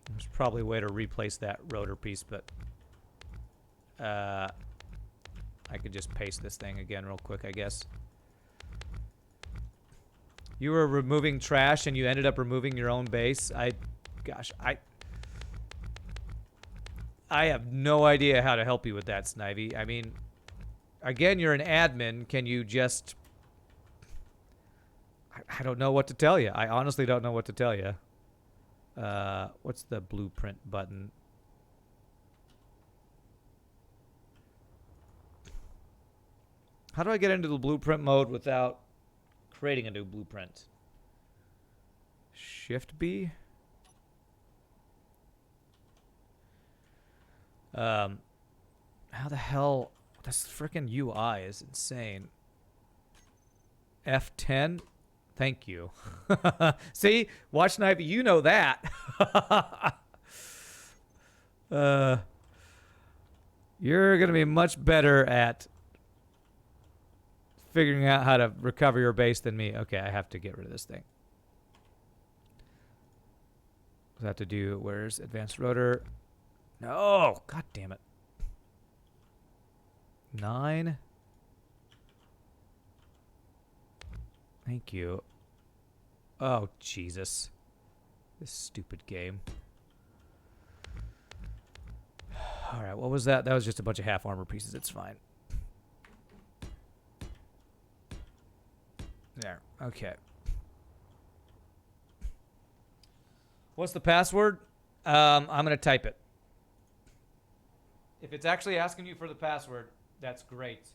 There's probably a way to replace that rotor piece, but I could just paste this thing again real quick, I guess. You were removing trash and you ended up removing your own base. Gosh, I have no idea how to help you with that, Snivy. I mean, again, you're an admin. Can you just... I don't know what to tell you. I honestly don't know what to tell you. What's the blueprint button? How do I get into the blueprint mode without creating a new blueprint? Shift B? How the hell? This freaking UI is insane. F10? Thank you. See? Watch Knife, you know that. You're going to be much better at figuring out how to recover your base than me. Okay, I have to get rid of this thing. I have to do, where's advanced rotor? No, god damn it. 9. Thank you. Oh, Jesus. This stupid game. Alright, what was that? That was just a bunch of half armor pieces. It's fine. There. Okay. What's the password? I'm going to type it. If it's actually asking you for the password, that's great.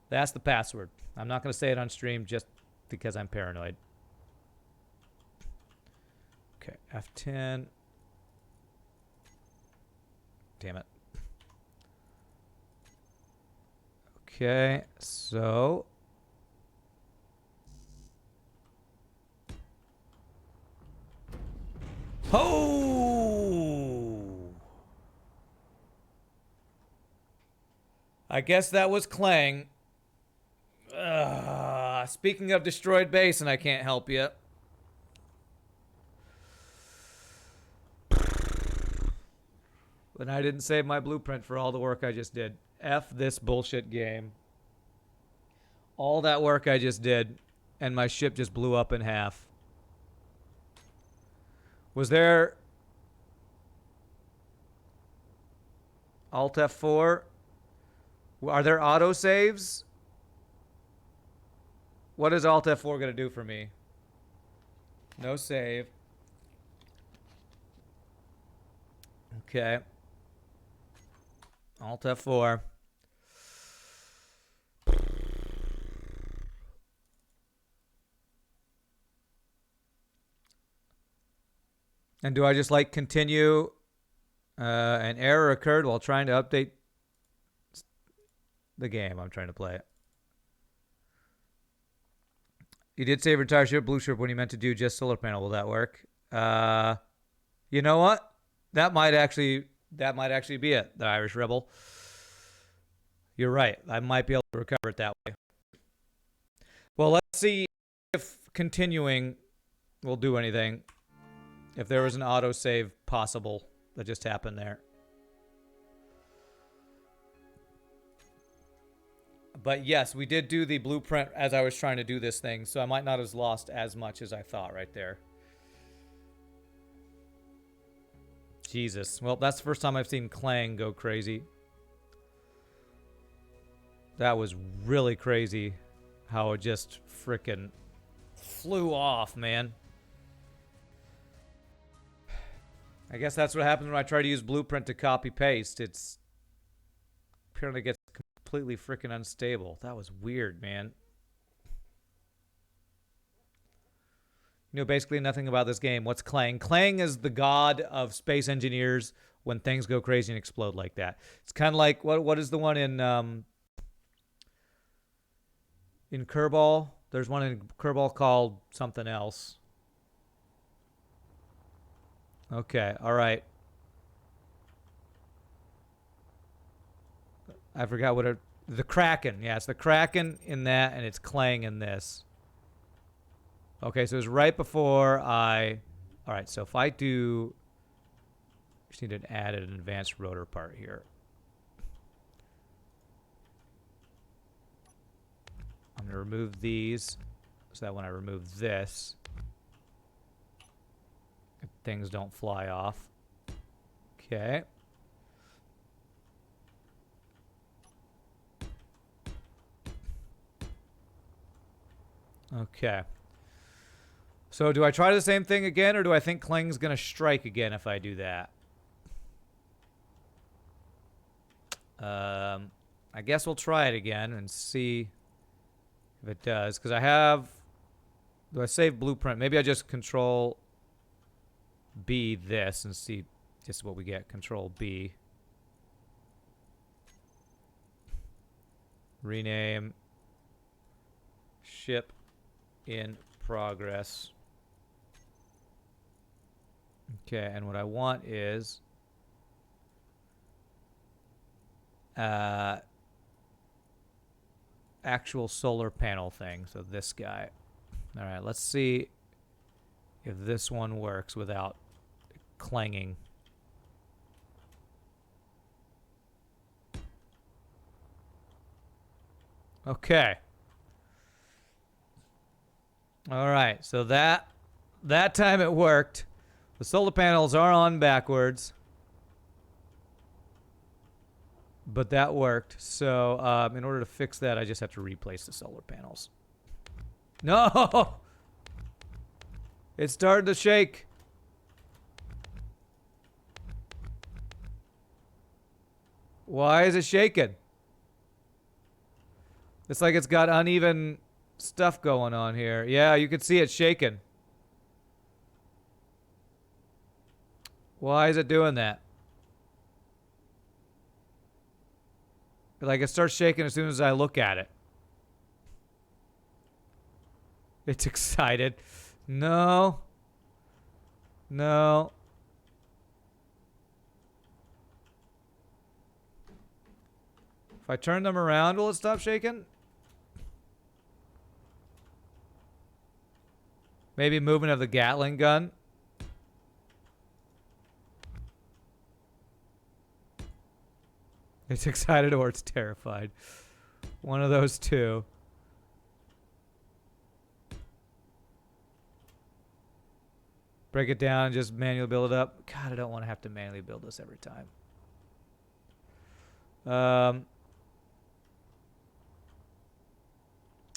That's the password. I'm not going to say it on stream just because I'm paranoid. Okay, F10. Damn it. Okay, so... Oh! I guess that was Clang. Speaking of destroyed base, and I can't help you. But I didn't save my blueprint for all the work I just did. F this bullshit game. All that work I just did, and my ship just blew up in half. Was there... Alt F4? Are there autosaves? What is Alt F4 going to do for me? No save. Okay. Alt F4. And do I just like continue? An error occurred while trying to update the game I'm trying to play. You did save retire ship, blue ship when you meant to do just solar panel. Will that work? You know what? That might actually be it. The Irish Rebel. You're right. I might be able to recover it that way. Well, let's see if continuing will do anything. If there was an autosave possible that just happened there. But yes, we did do the blueprint as I was trying to do this thing, so I might not have lost as much as I thought right there. Jesus. Well, that's the first time I've seen Clang go crazy. That was really crazy how it just frickin' flew off, man. I guess that's what happens when I try to use blueprint to copy paste. It's apparently gets completely freaking unstable. That was weird, man. You know basically nothing about this game. What's Clang? Clang is the god of space engineers when things go crazy and explode like that. It's kind of like what is the one in Kerbal? There's one in Kerbal called something else. Okay, all right. I forgot what it... The Kraken. Yeah, it's the Kraken in that, and it's Clang in this. Okay, so it's right before I... All right, so if I do... Just need to add an advanced rotor part here. I'm going to remove these so that when I remove this, things don't fly off. Okay. Okay. So do I try the same thing again, or do I think Kling's going to strike again if I do that? I guess we'll try it again and see if it does. Because I have... Do I save blueprint? Maybe I just control B this and see just what we get. Control B. Rename. Ship in progress. Okay, and what I want is actual solar panel thing. So this guy. All right, let's see if this one works without clanging. Okay. All right, so that time it worked. The solar panels are on backwards, but that worked. So in order to fix that, I just have to replace the solar panels. No! It started to shake. Why is it shaking? It's like it's got uneven stuff going on here. Yeah, you can see it shaking. Why is it doing that? Like it starts shaking as soon as I look at it. It's excited. No. No. If I turn them around, will it stop shaking? Maybe movement of the Gatling gun. It's excited or it's terrified. One of those two. Break it down and just manually build it up. God, I don't want to have to manually build this every time.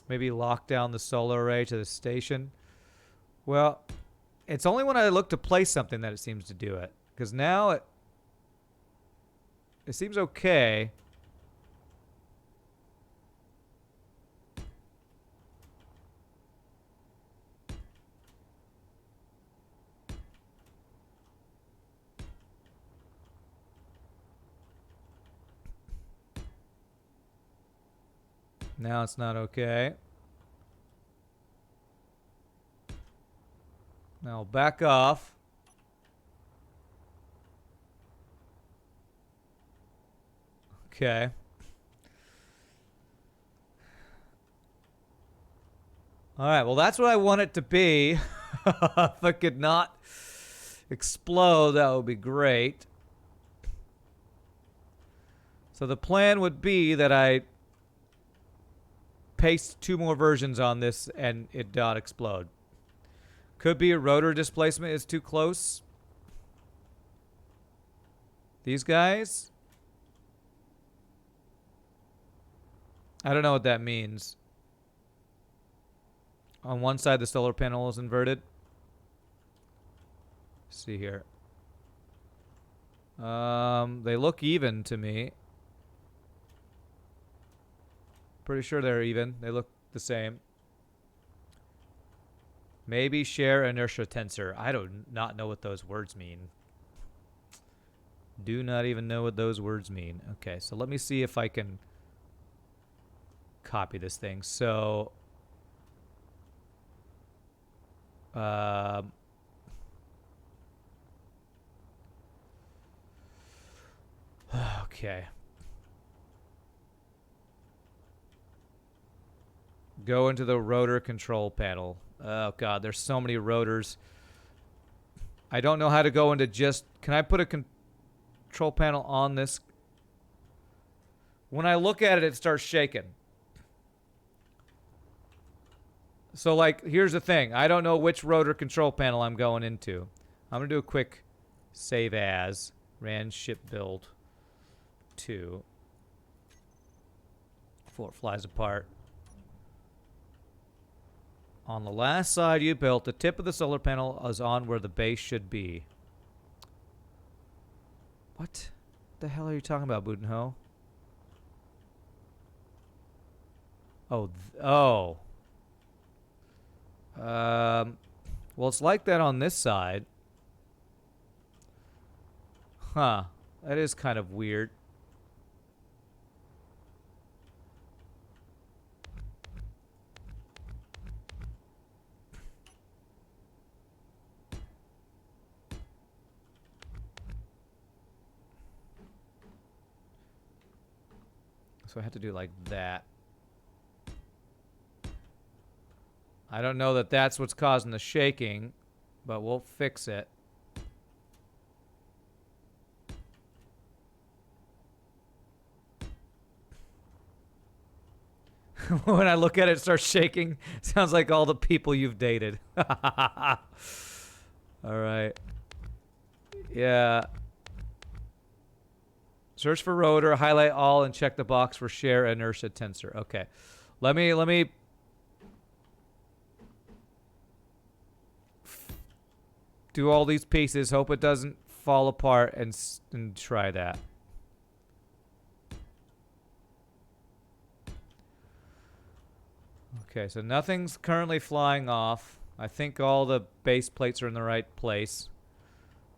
Maybe lock down the solar array to the station. Well, it's only when I look to place something that it seems to do it. Because now it seems okay. Now it's not okay. Now back off. Okay. All right, well, that's what I want it to be. If I could not explode, that would be great. So the plan would be that I paste 2 more versions on this and it not explode. Could be a rotor displacement is too close. These guys? I don't know what that means. On one side, the solar panel is inverted. Let's see here. They look even to me. Pretty sure they're even. They look the same. Maybe share inertia tensor. I do not know what those words mean. Do not even know what those words mean. Okay, so let me see if I can copy this thing. So, okay. Go into the rotor control panel. Oh god, there's so many rotors. I don't know how to go into just... Can I put a control panel on this? When I look at it, it starts shaking. So, like, here's the thing. I don't know which rotor control panel I'm going into. I'm going to do a quick save as. Ran ship build 2. Before it flies apart. On the last side you built, the tip of the solar panel is on where the base should be. What the hell are you talking about, Budenho? Oh, well, it's like that on this side. Huh. That is kind of weird. So I have to do like that. I don't know that that's what's causing the shaking, but we'll fix it. When I look at it, it starts shaking. Sounds like all the people you've dated. All right. Yeah. Search for rotor, highlight all, and check the box for share inertia tensor. Okay. Let me do all these pieces. Hope it doesn't fall apart and try that. Okay, so nothing's currently flying off. I think all the base plates are in the right place.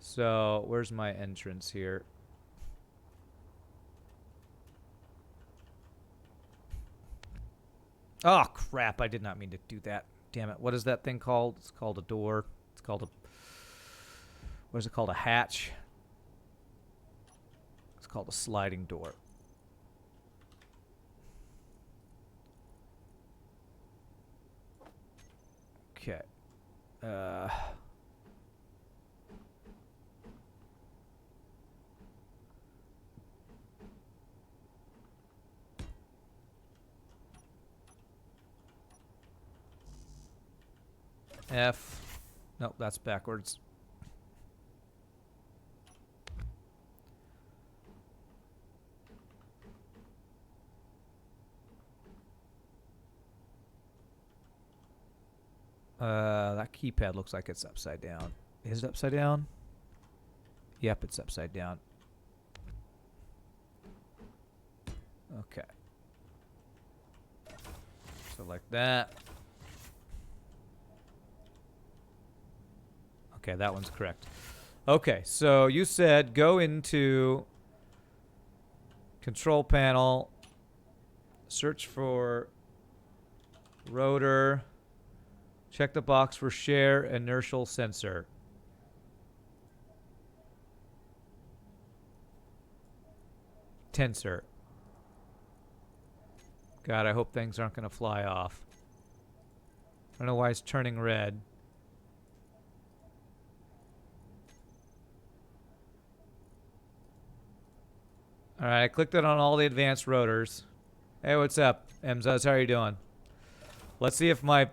So, where's my entrance here? Oh, crap. I did not mean to do that. Damn it. What is that thing called? It's called a door. It's called a... What is it called? A hatch. It's called a sliding door. Okay. F. Nope, that's backwards. That keypad looks like it's upside down. Is it upside down? Yep, it's upside down. Okay. So like that. Okay, that one's correct. Okay, so you said go into control panel, search for rotor, check the box for share inertial sensor. Tensor. God, I hope things aren't going to fly off. I don't know why it's turning red. Alright, I clicked it on all the advanced rotors. Hey, what's up, Emzaz? How are you doing? Let's see if my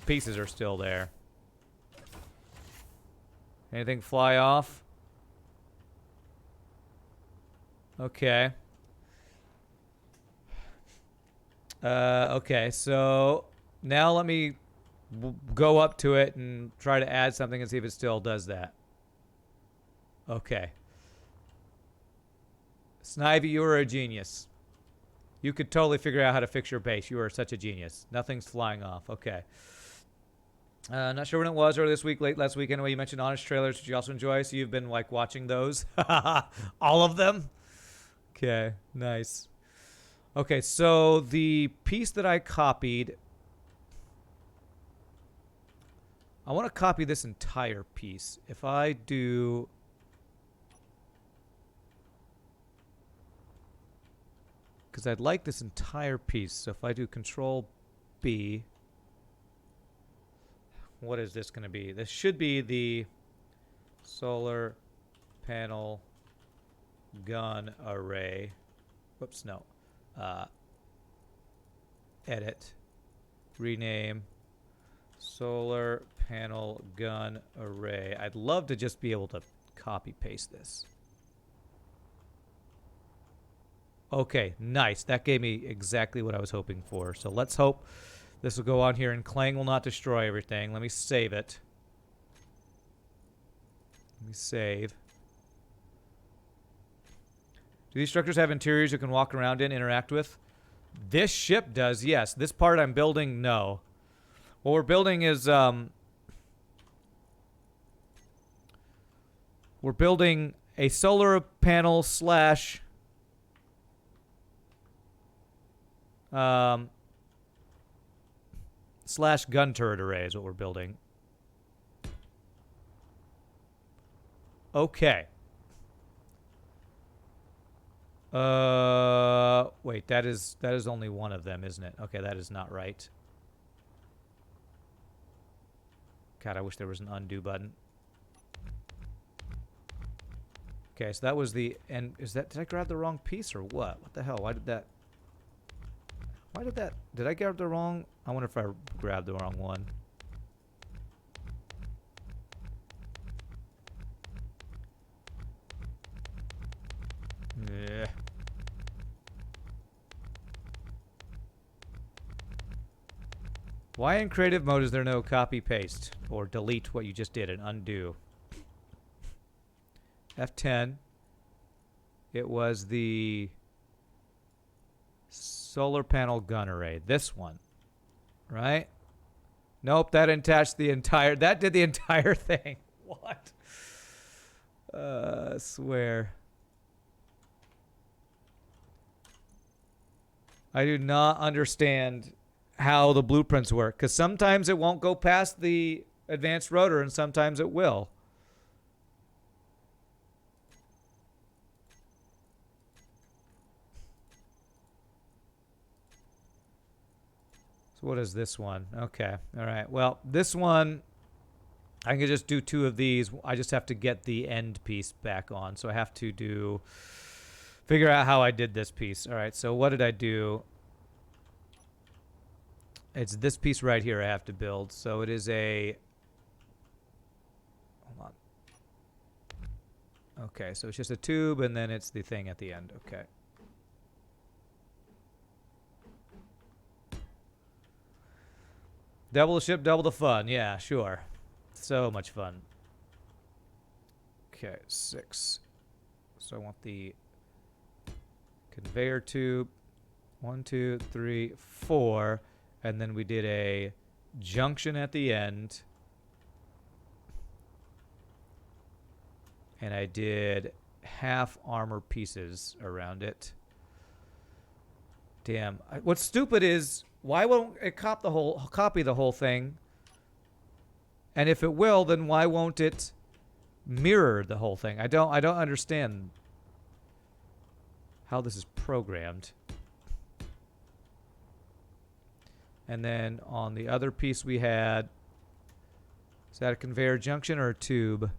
pieces are still there. Anything fly off? Okay. Okay, so now let me go up to it and try to add something and see if it still does that. Okay. Snivy, you are a genius. You could totally figure out how to fix your base. You are such a genius. Nothing's flying off. Okay. Not sure when it was, early this week, late last week. Anyway, you mentioned Honest trailers, which you also enjoy, so you've been, like, watching those. All of them? Okay, nice. Okay, so the piece that I copied... I want to copy this entire piece. If I do... Because I'd like this entire piece. So if I do Control B, what is this going to be? This should be the solar panel gun array. Whoops, no. Edit, rename, solar panel gun array. I'd love to just be able to copy paste this. Okay, nice. That gave me exactly what I was hoping for. So let's hope this will go on here and Clang will not destroy everything. Let me save it. Let me save. Do these structures have interiors you can walk around in, interact with? This ship does, yes. This part I'm building, no. What we're building is, we're building a solar panel slash... slash gun turret array is what we're building. Okay. Wait, that is only one of them, isn't it? Okay, that is not right. God, I wish there was an undo button. Okay, so that was the... And is that... Did I grab the wrong piece or what? What the hell? Why did that... Why did that... Did I grab the wrong... I wonder if I grabbed the wrong one. Yeah. Why in creative mode is there no copy paste or delete what you just did and undo? F10. It was the solar panel gun array. This one, right? Nope, that attached the entire... That did the entire thing. What? Swear. I do not understand how the blueprints work, because sometimes it won't go past the advanced rotor and sometimes it will. So what is this one? Okay. All right. Well, this one, I can just do 2 of these. I just have to get the end piece back on. So I have to figure out how I did this piece. All right. So what did I do? It's this piece right here I have to build. So it is a... Hold on. Okay. So it's just a tube and then it's the thing at the end. Okay. Double the ship, double the fun. Yeah, sure. So much fun. Okay, 6. So I want the conveyor tube. 1, 2, 3, 4. And then we did a junction at the end. And I did half armor pieces around it. Damn. What's stupid is, why won't it copy the whole thing? And if it will, then why won't it mirror the whole thing? I don't understand how this is programmed. And then on the other piece we had, is that a conveyor junction or a tube?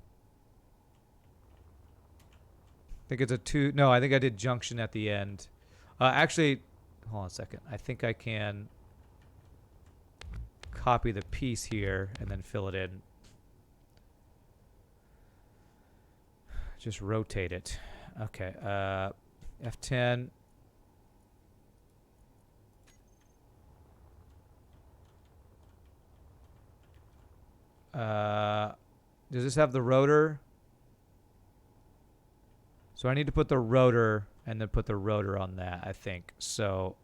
I think it's a tube. No, I think I did junction at the end. Actually, hold on a second. I think I can copy the piece here and then fill it in. Just rotate it. Okay. F10. Does this have the rotor? So I need to put the rotor and then put the rotor on that, I think. So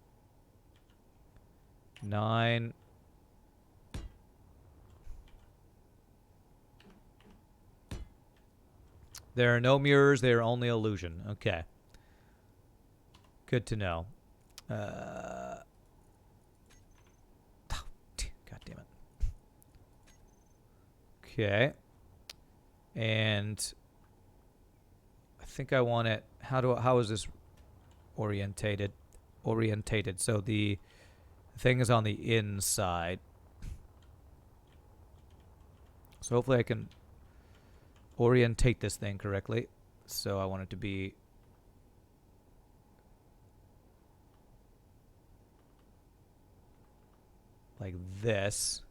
9. There are no mirrors. They are only illusion. Okay. Good to know. God damn it. Okay. And I think I want it. How is this orientated? So the thing is on the inside. So hopefully I can orientate this thing correctly. So I want it to be like this.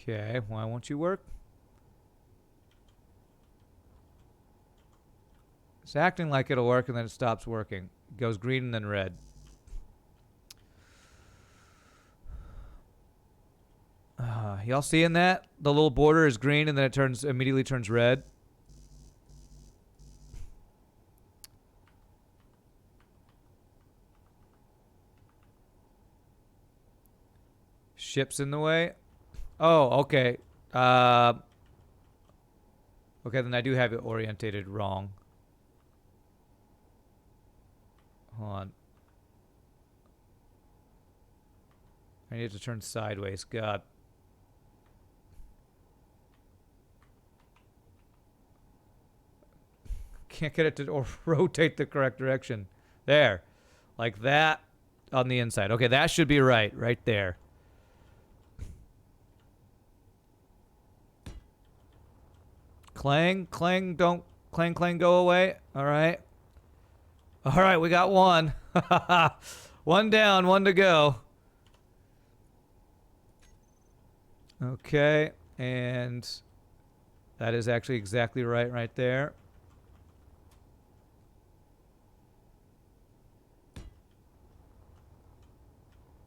Okay, why won't you work? It's acting like it'll work and then it stops working. It goes green and then red. Y'all seeing that? The little border is green and then it immediately turns red. Ship's in the way. Oh, okay. Okay, then I do have it orientated wrong. Hold on. I need to turn sideways. God. Can't get it to rotate the correct direction. There. Like that on the inside. Okay, that should be right there. Clang, clang, don't clang, clang, go away. All right. All right, we got one. One down, one to go. Okay, and that is actually exactly right there.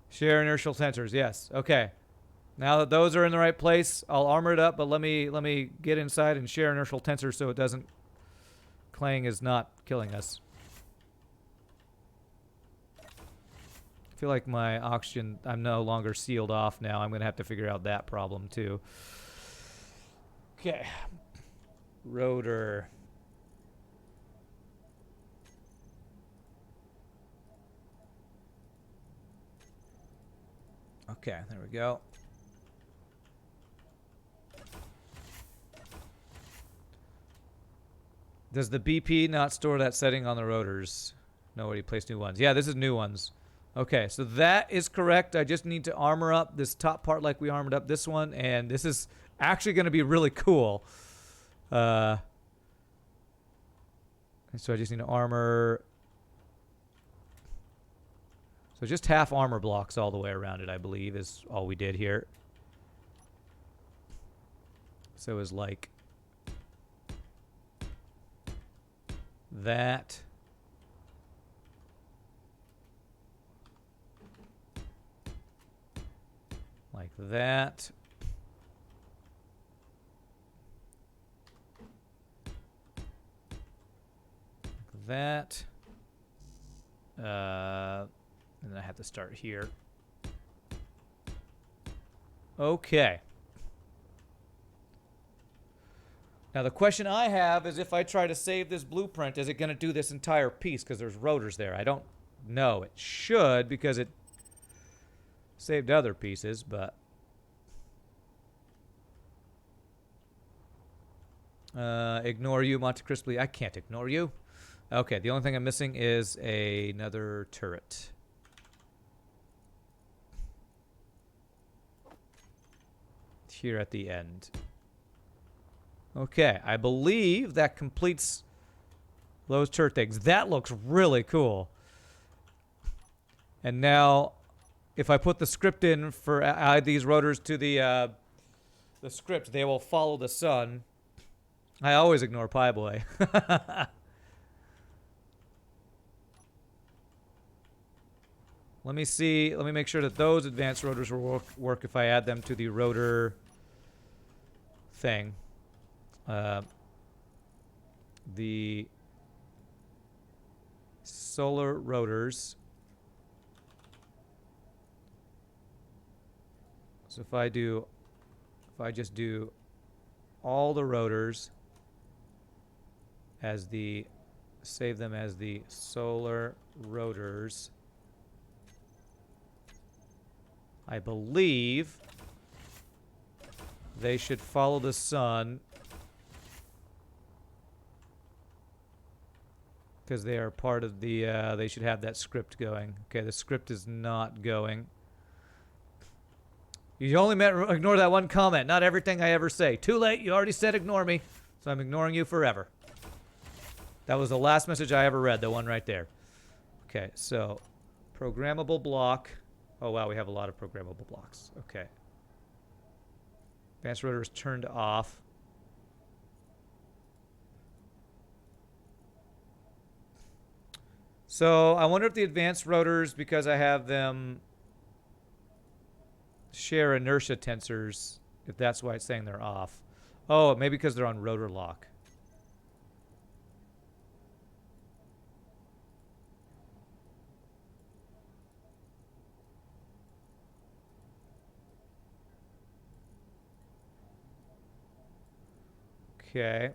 Share inertial sensors, yes. Okay. Now that those are in the right place, I'll armor it up, but let me get inside and share inertial tensor so it doesn't clang is not killing us. I feel like my oxygen, I'm no longer sealed off now. I'm going to have to figure out that problem too. Okay. Rotor. Okay, there we go. Does the BP not store that setting on the rotors? Nobody placed new ones. Yeah, this is new ones. Okay, so that is correct. I just need to armor up this top part like we armored up this one, and this is actually going to be really cool. So I just need to armor. So just half armor blocks all the way around it, I believe, is all we did here. So it was like that. Like that. Like that. And then I have to start here. Okay. Now the question I have is if I try to save this blueprint, is it going to do this entire piece? Because there's rotors there. I don't know. It should because it saved other pieces, but... ignore you, Monte Crisply. I can't ignore you. Okay, the only thing I'm missing is another turret. Here at the end. Okay, I believe that completes those turret things. That looks really cool. And now, if I put the script in for add these rotors to the script, they will follow the sun. I always ignore Pieboy. Let me see. Let me make sure that those advanced rotors will work if I add them to the rotor thing. The solar rotors. So if I just do all the rotors as save them as the solar rotors, I believe they should follow the sun because they are part of the, they should have that script going. Okay, the script is not going. You only meant ignore that one comment, not everything I ever say. Too late, you already said ignore me, so I'm ignoring you forever. That was the last message I ever read, the one right there. Okay, so programmable block. Oh, wow, we have a lot of programmable blocks. Okay. Advanced rotor is turned off. So I wonder if the advanced rotors, because I have them share inertia tensors, if that's why it's saying they're off. Oh, maybe because they're on rotor lock. Okay.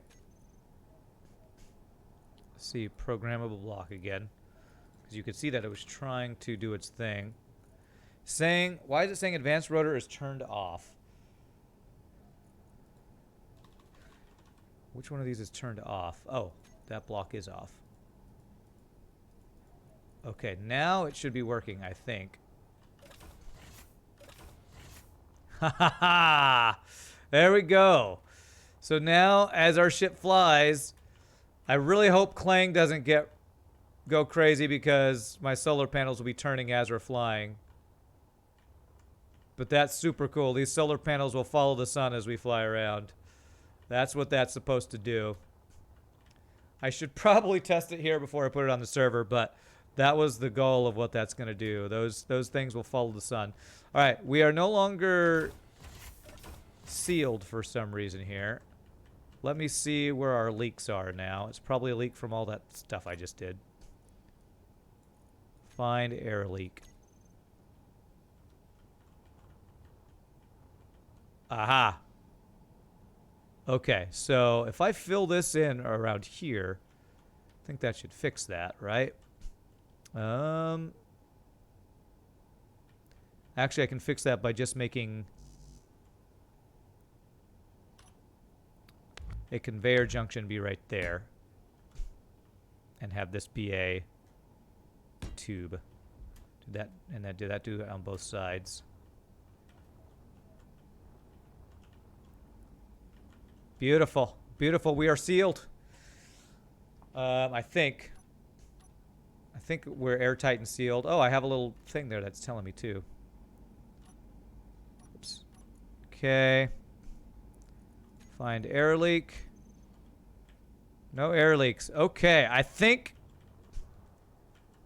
Let's see, programmable block again. Because you could see that it was trying to do its thing. Why is it saying advanced rotor is turned off? Which one of these is turned off? Oh, that block is off. Okay, now it should be working, I think. Ha ha ha! There we go. So now, as our ship flies, I really hope Clang doesn't go crazy because my solar panels will be turning as we're flying. But that's super cool. These solar panels will follow the sun as we fly around. That's what that's supposed to do. I should probably test it here before I put it on the server, but that was the goal of what that's going to do. Those things will follow the sun. All right, we are no longer sealed for some reason here. Let me see where our leaks are now. It's probably a leak from all that stuff I just did. Find air leak. Aha. Okay, so if I fill this in around here, I think that should fix that, right? Actually, I can fix that by just making a conveyor junction be right there and have this be a tube. Do that, and then do it on both sides. Beautiful. Beautiful. We are sealed. I think we're airtight and sealed. Oh, I have a little thing there that's telling me too. Oops. Okay. Find air leak. No air leaks. Okay, I think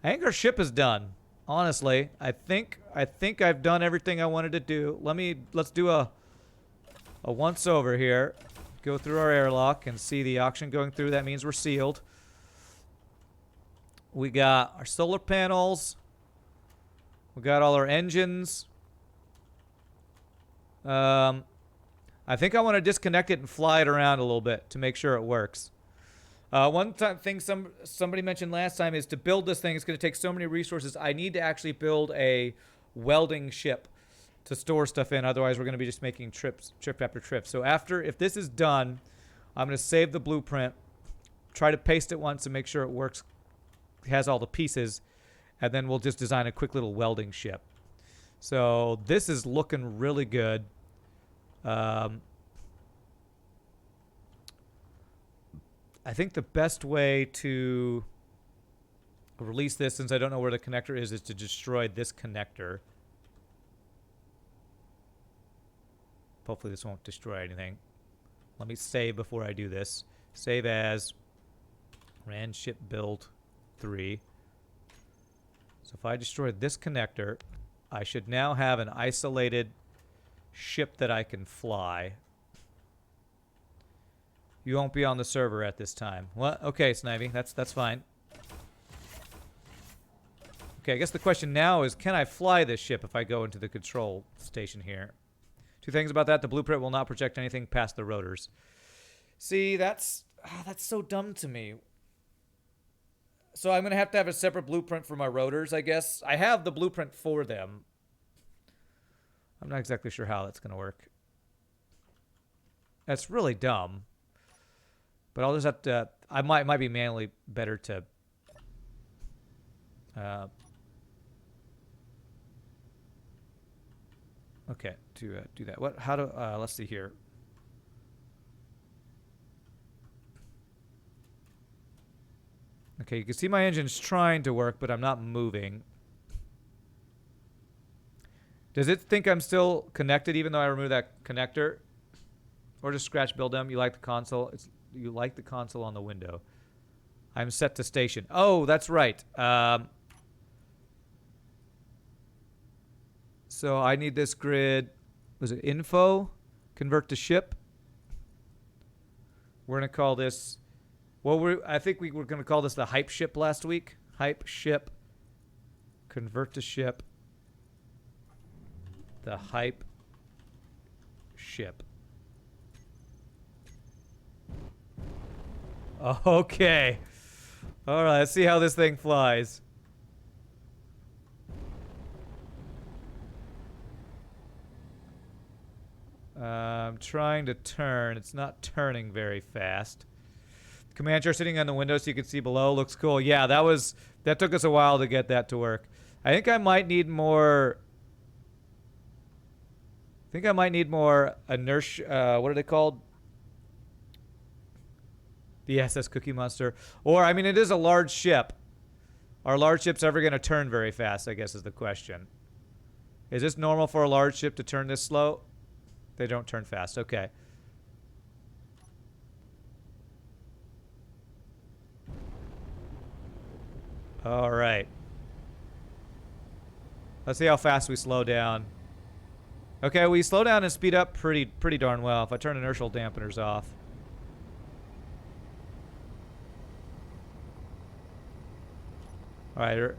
our ship is done. Honestly, I think I've done everything I wanted to do. Let's do a once over here. Go through our airlock and see the oxygen going through. That means we're sealed. We got our solar panels. We got all our engines. I think I want to disconnect it and fly it around a little bit to make sure it works. One thing somebody mentioned last time is to build this thing, it's going to take so many resources. I need to actually build a welding ship to store stuff in. Otherwise, we're going to be just making trip after trip. So if this is done, I'm going to save the blueprint, try to paste it once and make sure it works, has all the pieces, and then we'll just design a quick little welding ship. So this is looking really good. I think the best way to release this, since I don't know where the connector is to destroy this connector. Hopefully this won't destroy anything. Let me save before I do this. Save as ran ship build 3. So if I destroy this connector, I should now have an isolated ship that I can fly. You won't be on the server at this time. What? Okay, Snivy, that's fine. Okay, I guess the question now is, can I fly this ship if I go into the control station here? Two things about that. The blueprint will not project anything past the rotors. See, that's so dumb to me. So I'm going to have a separate blueprint for my rotors, I guess. I have the blueprint for them. I'm not exactly sure how that's going to work. That's really dumb. But I'll just have to... it might be manually better to... okay, to do that. Let's see here. Okay, you can see my engine's trying to work, but I'm not moving. Does it think I'm still connected even though I remove that connector? Or just scratch build them? You like the console? You like the console on the window. I'm set to station. Oh, that's right. So I need this grid. Was it info? Convert to ship. We're going to call this... Well, I think we were going to call this the hype ship last week. Hype ship. Convert to ship. The hype ship. Okay. All right, let's see how this thing flies. I'm trying to turn. It's not turning very fast. Command chair sitting on the window so you can see below. Looks cool. Yeah, that took us a while to get that to work. I think I might need more inertia. What are they called? The SS Cookie Monster. Or, I mean, it is a large ship. Are large ships ever going to turn very fast, I guess is the question. Is this normal for a large ship to turn this slow? They don't turn fast. Okay. All right. Let's see how fast we slow down. Okay, we slow down and speed up pretty darn well if I turn inertial dampeners off. All right.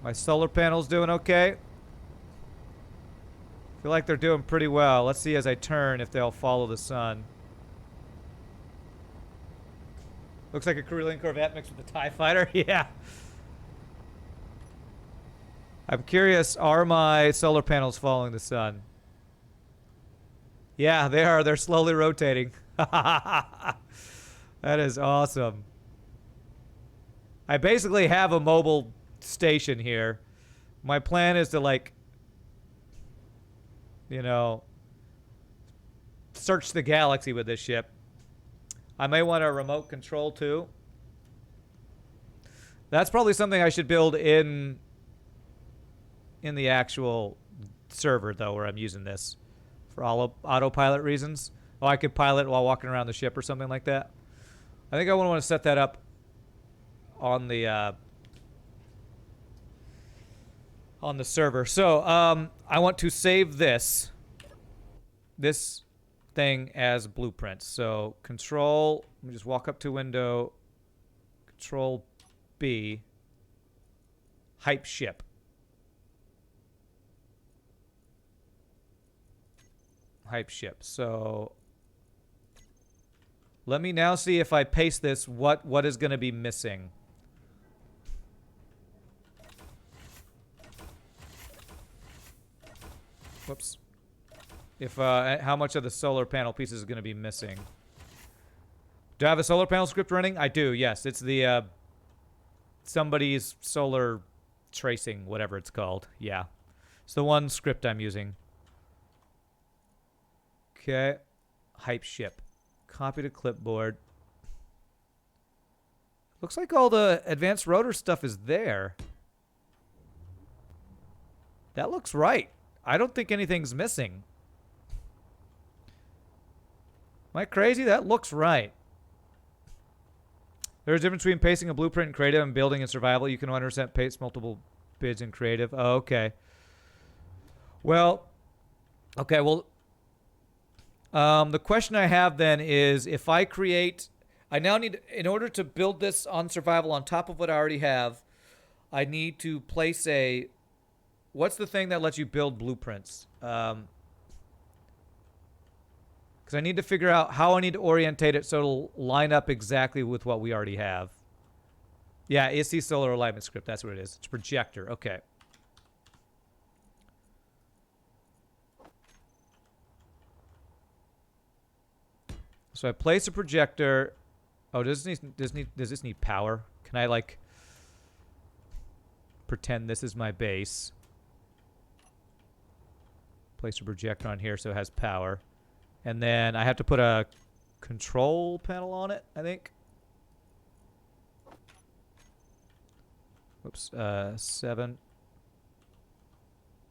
My solar panel's doing okay. Feel like they're doing pretty well. Let's see as I turn if they'll follow the sun. Looks like a Carillion Corvette mixed with a TIE Fighter. Yeah. I'm curious, are my solar panels following the sun? Yeah, they are. They're slowly rotating. That is awesome. I basically have a mobile station here. My plan is to, like, you know, search the galaxy with this ship. I may want a remote control too. That's probably something I should build in the actual server, though, where I'm using this for autopilot reasons. Oh, I could pilot while walking around the ship or something like that. I think I want to set that up on the server. So I want to save this thing as blueprints. So control, let me just walk up to window, control B, hype ship. Hype ship. So let me now see if I paste this, what is going to be missing. Whoops. If how much of the solar panel pieces is going to be missing. Do I have a solar panel script running? I do, yes. It's the somebody's solar tracing, whatever it's called. Yeah. It's the one script I'm using. Okay. Hype ship. Copy to clipboard. Looks like all the advanced rotor stuff is there. That looks right. I don't think anything's missing. Am I crazy? That looks right. There's a difference between pacing a blueprint in creative and building in survival. You can 100% pace multiple bids in creative. Oh, okay. Well, okay, well, the question I have then is if I create, I now need, in order to build this on survival on top of what I already have, I need to place a, what's the thing that lets you build blueprints? Because I need to figure out how I need to orientate it so it'll line up exactly with what we already have. Yeah, ISI Solar Alignment Script. That's what it is. It's projector. Okay. So I place a projector. Oh, does this need power? Can I, like, pretend this is my base? Place a projector on here so it has power. And then I have to put a control panel on it, I think. Whoops, 7.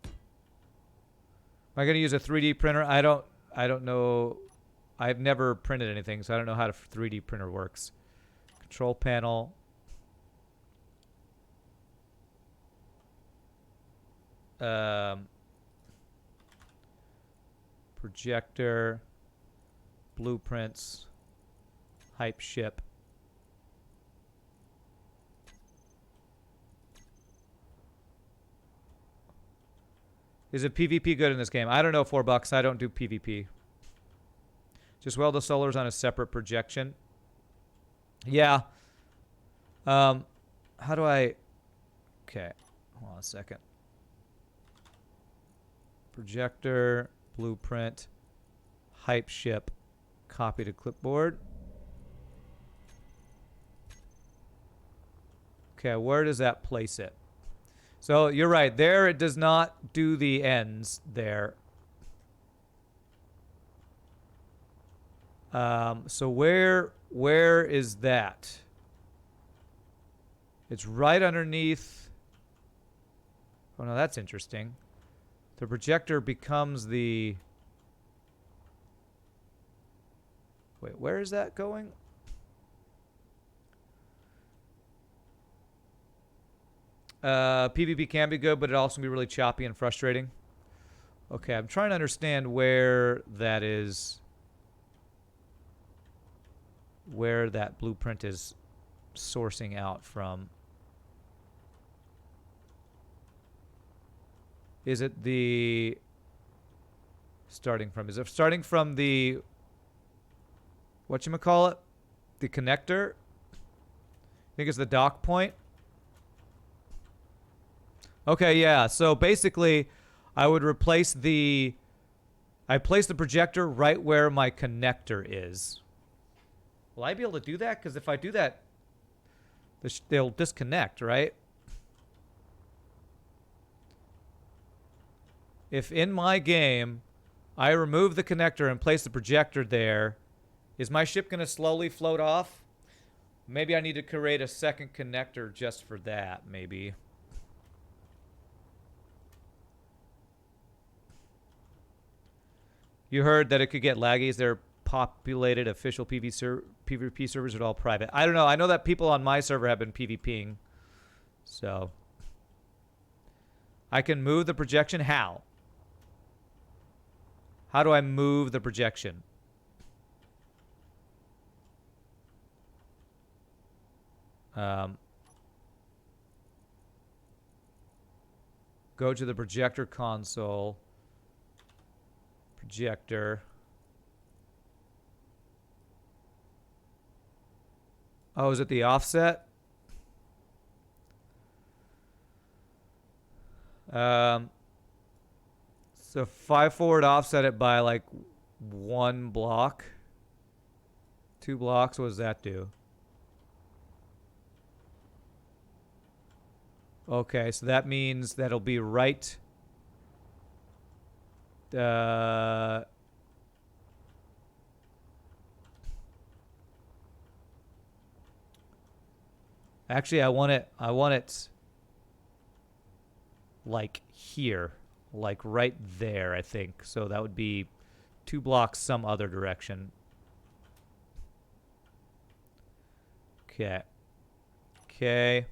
Am I going to use a 3D printer? I don't know. I've never printed anything, so I don't know how a 3D printer works. Control panel. Projector. Blueprints. Hype ship. Is it PvP good in this game? I don't know, $4. I don't do PvP. Just weld the solars on a separate projection. Yeah. How do I... Okay. Hold on a second. Projector, blueprint, hype ship, copy to clipboard. Okay, where does that place it? So you're right. There it does not do the ends there. So where Where is that? It's right underneath. Oh, no, that's interesting. The projector becomes the... Wait, where is that going? PvP can be good, but it also can be really choppy and frustrating. Okay, I'm trying to understand where that is. Where that blueprint is sourcing out from. Is it the... Starting from... Is it starting from the... Whatchamacallit? The connector? I think it's the dock point. Okay, yeah. So basically, I would replace the... I place the projector right where my connector is. Will I be able to do that? Because if I do that, they'll disconnect, right? If in my game, I remove the connector and place the projector there, is my ship going to slowly float off? Maybe I need to create a second connector just for that, maybe. You heard that it could get laggy as their populated official PvP servers are all private. I don't know. I know that people on my server have been PvPing. So. I can move the projection. How? How do I move the projection? Go to the projector console. Projector. Oh, is it the offset? So 5 forward offset it by like 1 block. 2 blocks, what does that do? Okay, so that means that'll be right. Actually, I want it like here, like right there, I think. So that would be 2 blocks some other direction. Okay. Okay.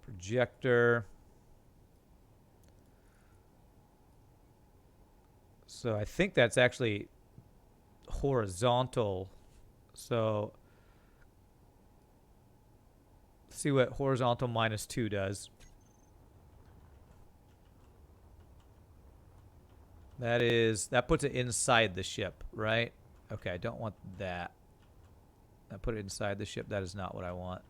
Projector. So I think that's actually horizontal. So let's see what horizontal -2 does. That puts it inside the ship, right? Okay, I don't want that. I put it inside the ship. That is not what I want.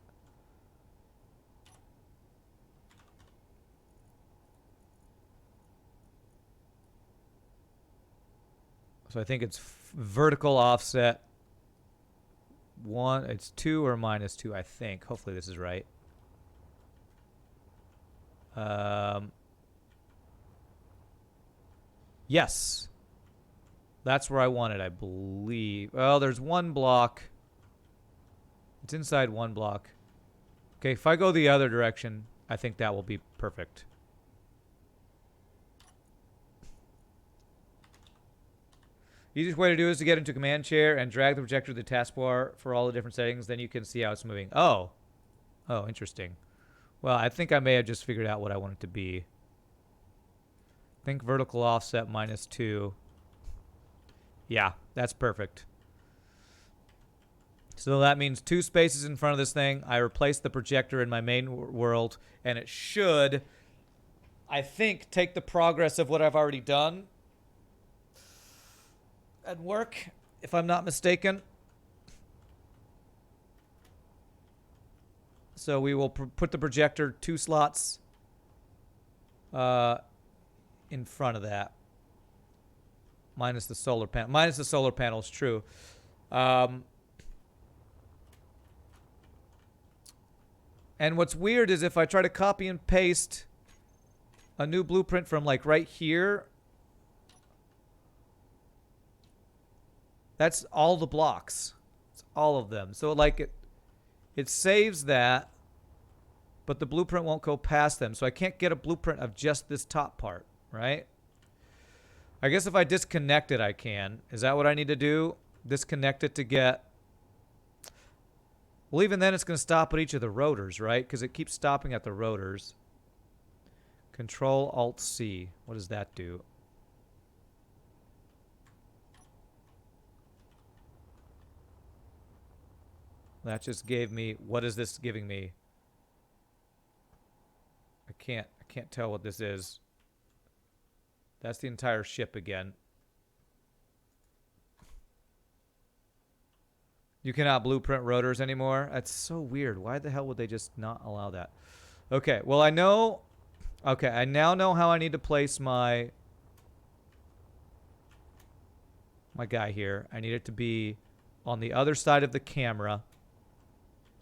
So I think it's vertical offset. It's 2 or -2, I think. Hopefully this is right. Yes. That's where I want it, I believe. Well, there's 1 block. It's inside 1 block. Okay, if I go the other direction, I think that will be perfect. Easiest way to do it is to get into command chair and drag the projector to the taskbar for all the different settings. Then you can see how it's moving. Oh. Oh, interesting. Well, I think I may have just figured out what I want it to be. Think vertical offset -2. Yeah, that's perfect. So that means 2 spaces in front of this thing. I replace the projector in my main world, and it should, I think, take the progress of what I've already done and work, if I'm not mistaken. So we will put the projector 2 slots in front of that. Minus the solar panel. Minus the solar panel is true. And what's weird is if I try to copy and paste a new blueprint from like right here, That's all the blocks. It's all of them. So like it saves that, but the blueprint won't go past them. So I can't get a blueprint of just this top part, right? I guess if I disconnect it, I can. Is that what I need to do? Disconnect it to get... Well, even then it's going to stop at each of the rotors, right? Because it keeps stopping at the rotors. Control-Alt-C. What does that do? That just gave me... What is this giving me? I can't tell what this is. That's the entire ship again. You cannot blueprint rotors anymore. That's so weird. Why the hell would they just not allow that? Okay, well I know... Okay, I now know how I need to place my guy here. I need it to be on the other side of the camera.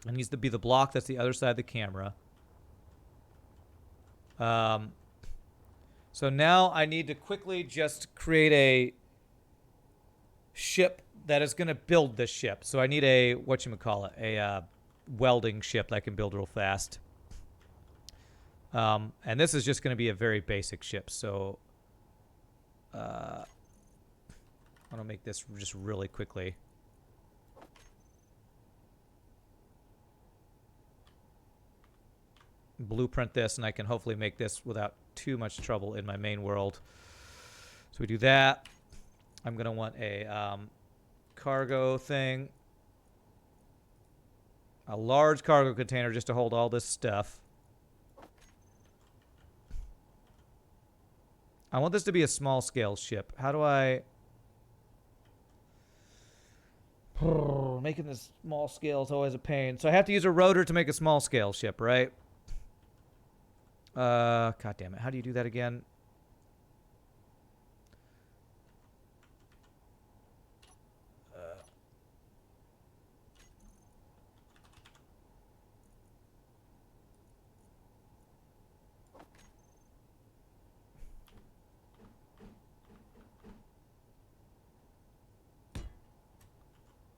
It needs to be the block that's the other side of the camera. So now I need to quickly just create a ship that is going to build this ship. So I need a, whatchamacallit, a welding ship that I can build real fast. And this is just going to be a very basic ship. So I want to make this just really quickly. Blueprint this, and I can hopefully make this without too much trouble in my main world. So we do that. I'm going to want a cargo thing. A large cargo container just to hold all this stuff. I want this to be a small scale ship. How do I... Making this small scale is always a pain. So I have to use a rotor to make a small scale ship, right? God damn it. How do you do that again?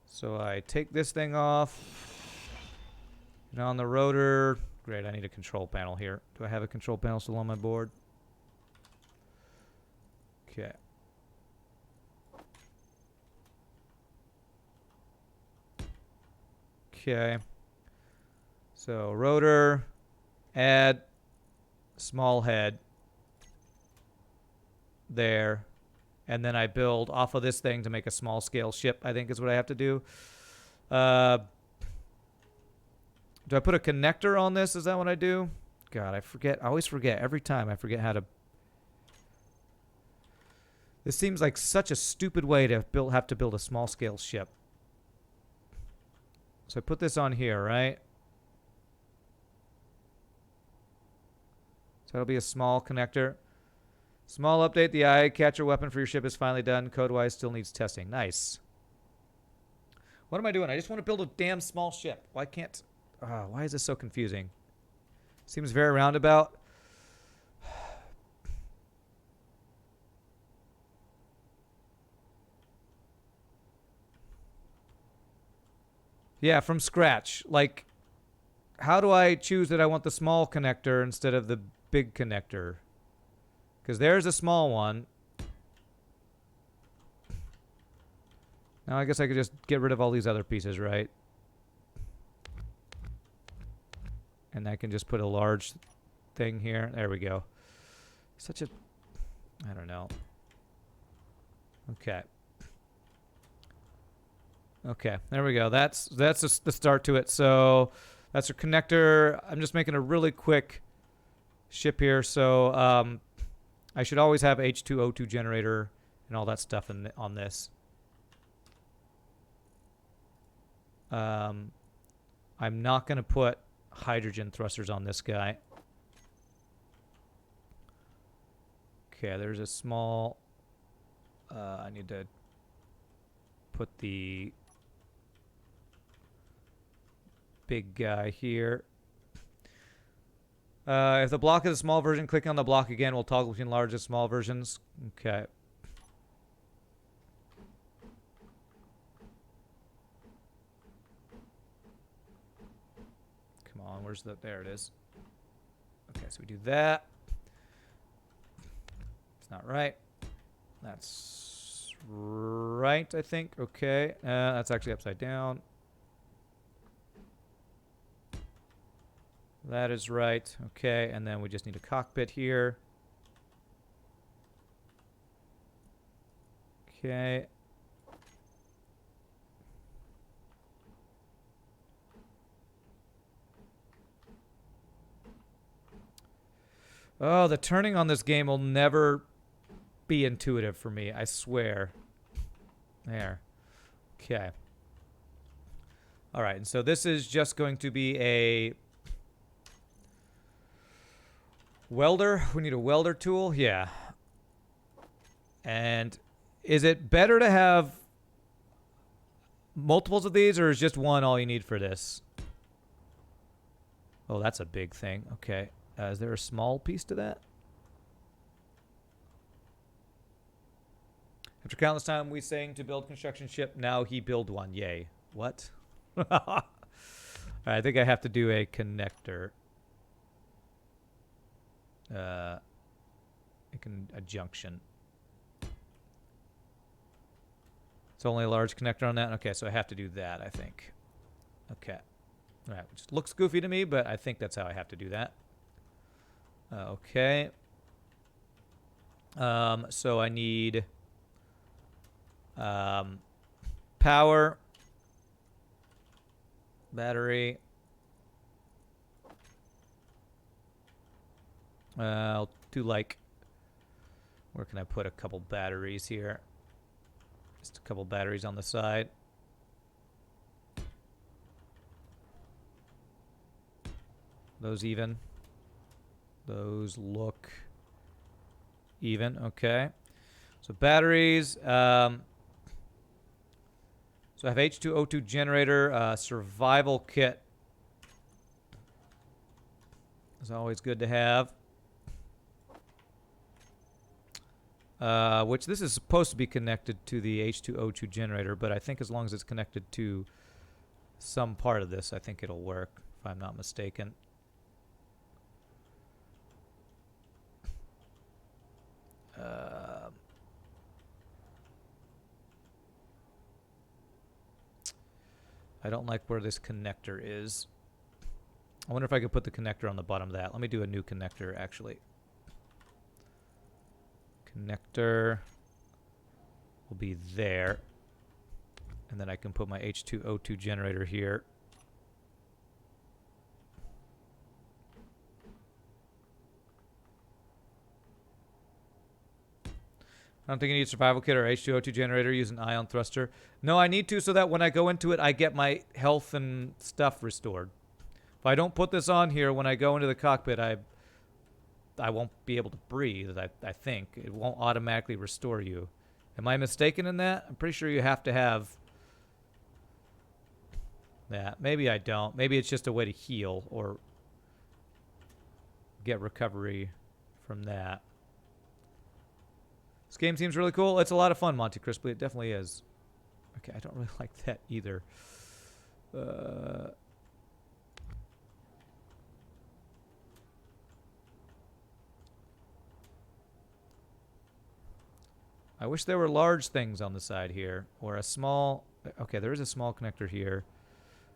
So I take this thing off. And on the rotor... Great, I need a control panel here. Do I have a control panel still on my board? Okay. Okay. So rotor, add small head there, and then I build off of this thing to make a small scale ship, I think is what I have to do. Do I put a connector on this? Is that what I do? God, I forget. I always forget. Every time I forget how to... This seems like such a stupid way to have to build a small-scale ship. So I put this on here, right? So that'll be a small connector. Small update. The eye catcher weapon for your ship is finally done. Code-wise still needs testing. Nice. What am I doing? I just want to build a damn small ship. Why can't... why is this so confusing? Seems very roundabout. Yeah, from scratch. Like, how do I choose that I want the small connector instead of the big connector? Because there's a small one. Now I guess I could just get rid of all these other pieces, right? And I can just put a large thing here. There we go. Such a... I don't know. Okay. Okay, there we go. That's the start to it. So that's a connector. I'm just making a really quick ship here. So I should always have H2O2 generator and all that stuff on this. I'm not going to put hydrogen thrusters on this guy. Okay, there's a small... I need to put the big guy here. If the block is a small version, clicking on the block again will toggle between large and small versions. Okay. on. Where's the... There it is. Okay, so we do that. It's not right. That's right, I think. Okay. That's actually upside down. That is right. Okay, and then we just need a cockpit here. Okay. Oh, the turning on this game will never be intuitive for me, I swear. There. Okay. All right, and so this is just going to be a welder. We need a welder tool. Yeah. And is it better to have multiples of these, or is just one all you need for this? Oh, that's a big thing. Okay. Is there a small piece to that? After countless time we sang to build construction ship, now he build one. Yay. What? Alright, I think I have to do a connector. A junction. It's only a large connector on that? Okay, so I have to do that, I think. Okay. Alright, which looks goofy to me, but I think that's how I have to do that. Okay. So I need power, battery. I'll do like, where can I put a couple batteries here? Just a couple batteries on the side. Those even. Those look even. Okay. So batteries. So I have H2O2 generator, survival kit. It's always good to have. Which this is supposed to be connected to the H2O2 generator, but I think as long as it's connected to some part of this, I think it'll work, if I'm not mistaken. I don't like where this connector is. I wonder if I could put the connector on the bottom of that. Let me do a new connector, actually. Connector will be there. And then I can put my H2O2 generator here. I don't think you need a survival kit or H2O2 generator. Use an ion thruster. No, I need to so that when I go into it, I get my health and stuff restored. If I don't put this on here, when I go into the cockpit, I won't be able to breathe, I think. It won't automatically restore you. Am I mistaken in that? I'm pretty sure you have to have that. Maybe I don't. Maybe it's just a way to heal or get recovery from that. This game seems really cool. It's a lot of fun, Monty Crisply. It definitely is. Okay, I don't really like that either. I wish there were large things on the side here. Or a small... Okay, there is a small connector here.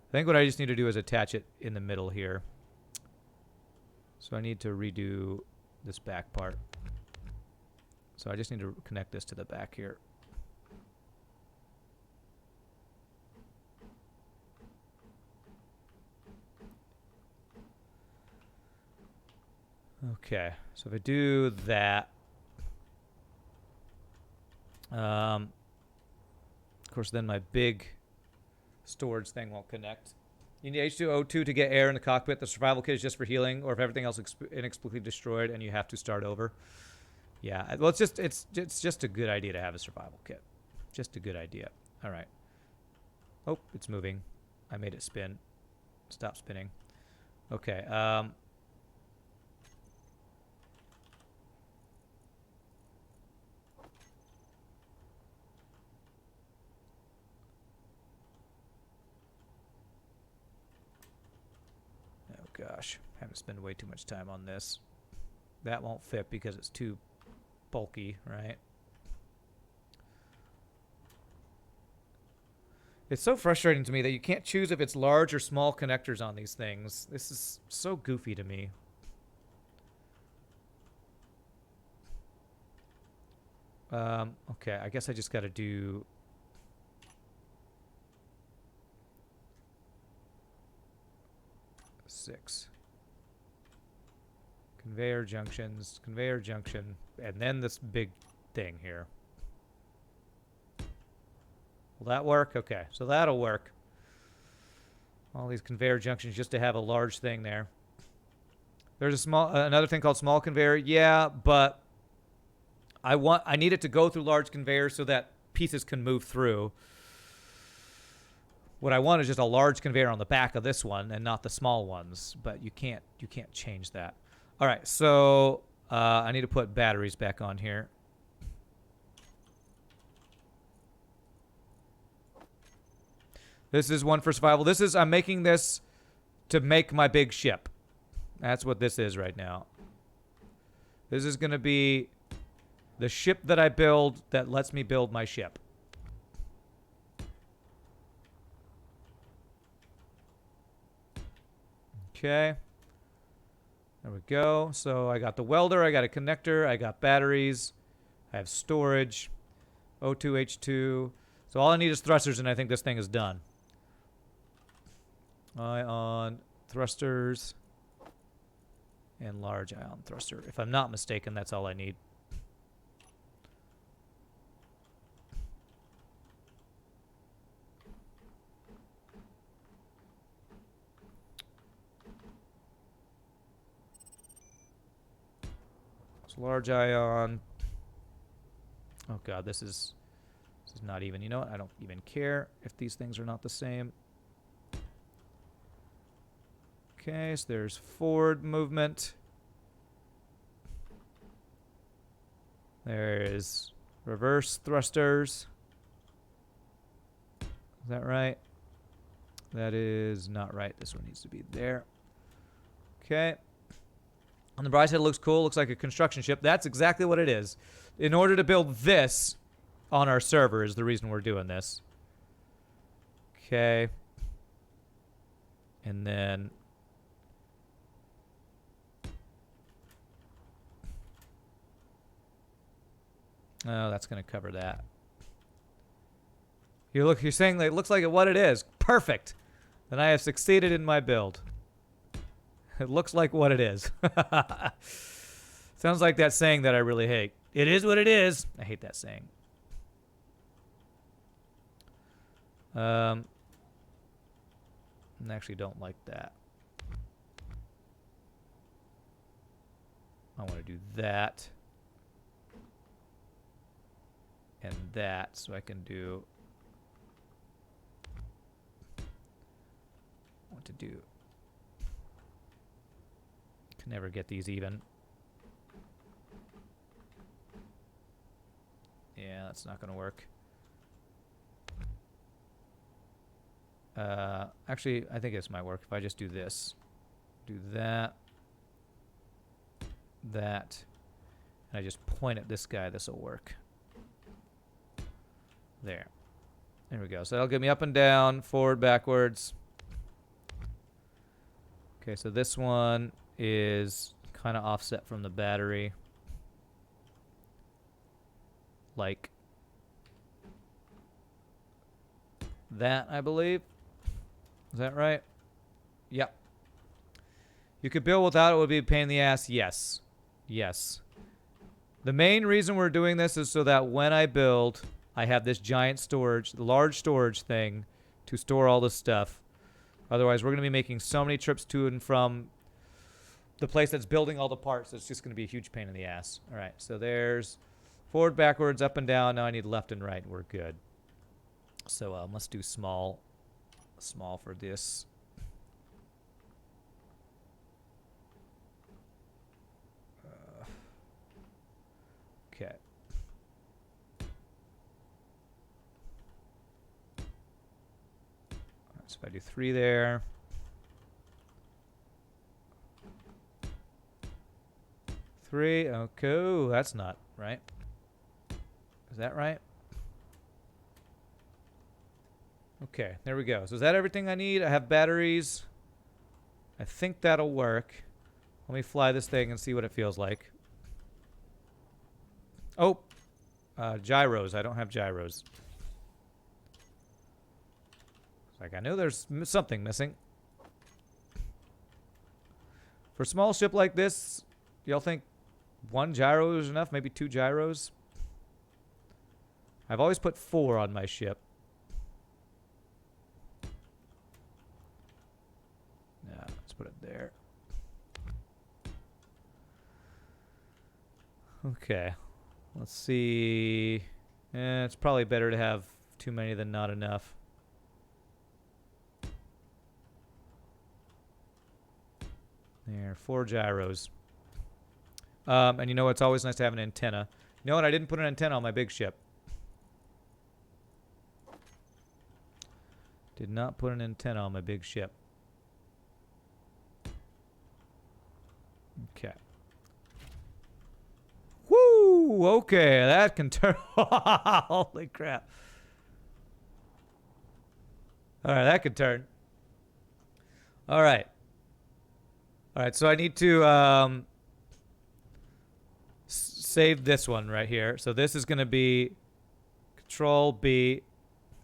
I think what I just need to do is attach it in the middle here. So I need to redo this back part. So I just need to connect this to the back here. Okay, so if I do that... of course, then my big storage thing won't connect. You need H2O2 to get air in the cockpit. The survival kit is just for healing, or if everything else is inexplicably destroyed and you have to start over. Yeah, well, it's just a good idea to have a survival kit. Just a good idea. All right. Oh, it's moving. I made it spin. Stop spinning. Okay. gosh. Having to spend way too much time on this. That won't fit because it's too bulky, right? It's so frustrating to me that you can't choose if it's large or small connectors on these things. This is so goofy to me. Okay, I guess I just got to do... six. Conveyor junctions, conveyor junction, and then this big thing here. Will that work? Okay, so that'll work. All these conveyor junctions just to have a large thing there. There's a small, another thing called small conveyor. Yeah, but I need it to go through large conveyors so that pieces can move through. What I want is just a large conveyor on the back of this one and not the small ones, but you can't change that. All right, so I need to put batteries back on here. This is one for survival. This is, I'm making this to make my big ship. That's what this is right now. This is going to be the ship that I build that lets me build my ship. Okay. There we go. So I got the welder, I got a connector, I got batteries, I have storage, O2H2. So all I need is thrusters, and I think this thing is done. Ion thrusters and large ion thruster. If I'm not mistaken, that's all I need. So large ion. Oh god, this is not even. You know what? I don't even care if these things are not the same. Okay, so there's forward movement. There's reverse thrusters. Is that right? That is not right. This one needs to be there. Okay. On the bright side, it looks cool. Looks like a construction ship. That's exactly what it is. In order to build this on our server is the reason we're doing this. Okay. And then... oh, that's going to cover that. You're saying that it looks like what it is. Perfect. Then I have succeeded in my build. It looks like what it is. Sounds like that saying that I really hate. It is what it is. I hate that saying. I actually don't like that. I want to do that. And that, so I can do... what to do. Can never get these even. Yeah, that's not going to work. Actually, I think this might work if I just do this. Do that. That. And I just point at this guy. This will work. There. There we go. So that'll get me up and down, forward, backwards. Okay, so this one is kind of offset from the battery. Like that, I believe. Is that right? Yep. You could build without it, would be a pain in the ass. Yes. Yes. The main reason we're doing this is so that when I build, I have this giant storage, large storage thing to store all this stuff. Otherwise, we're going to be making so many trips to and from the place that's building all the parts. It's just going to be a huge pain in the ass. All right, so there's forward, backwards, up and down. Now I need left and right. We're good. So let's do small for this. Okay. So if I do 3 there. 3. Okay, ooh, that's not right. Is that right? Okay, there we go. So is that everything I need? I have batteries. I think that'll work. Let me fly this thing and see what it feels like. Oh, gyros. I don't have gyros. It's like I know there's something missing. For a small ship like this, y'all think 1 gyro is enough? Maybe 2 gyros? I've always put 4 on my ship. Now, let's put it there. Okay. Let's see. It's probably better to have too many than not enough. There, 4 gyros. And you know it's always nice to have an antenna. You know what? I didn't put an antenna on my big ship. Did not put an antenna on my big ship. Okay. Woo! Okay, that can turn. Holy crap. Alright, that could turn. Alright. Alright, so I need to save this one right here. So this is going to be Control B.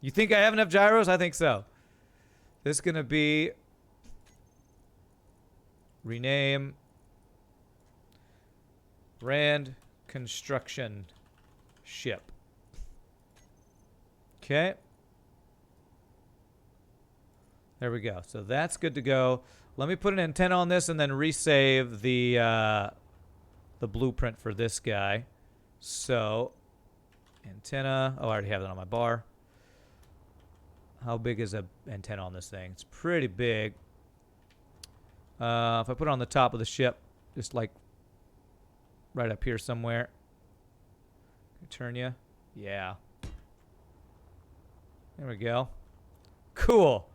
You think I have enough gyros? I think so. This is going to be rename Rand Construction Ship. Okay. There we go. So that's good to go. Let me put an antenna on this and then resave the blueprint for this guy. So antenna. Oh, I already have that on my bar. How big is an antenna on this thing? It's pretty big. If I put it on the top of the ship, just like right up here somewhere. Turn you. Yeah. There we go. Cool.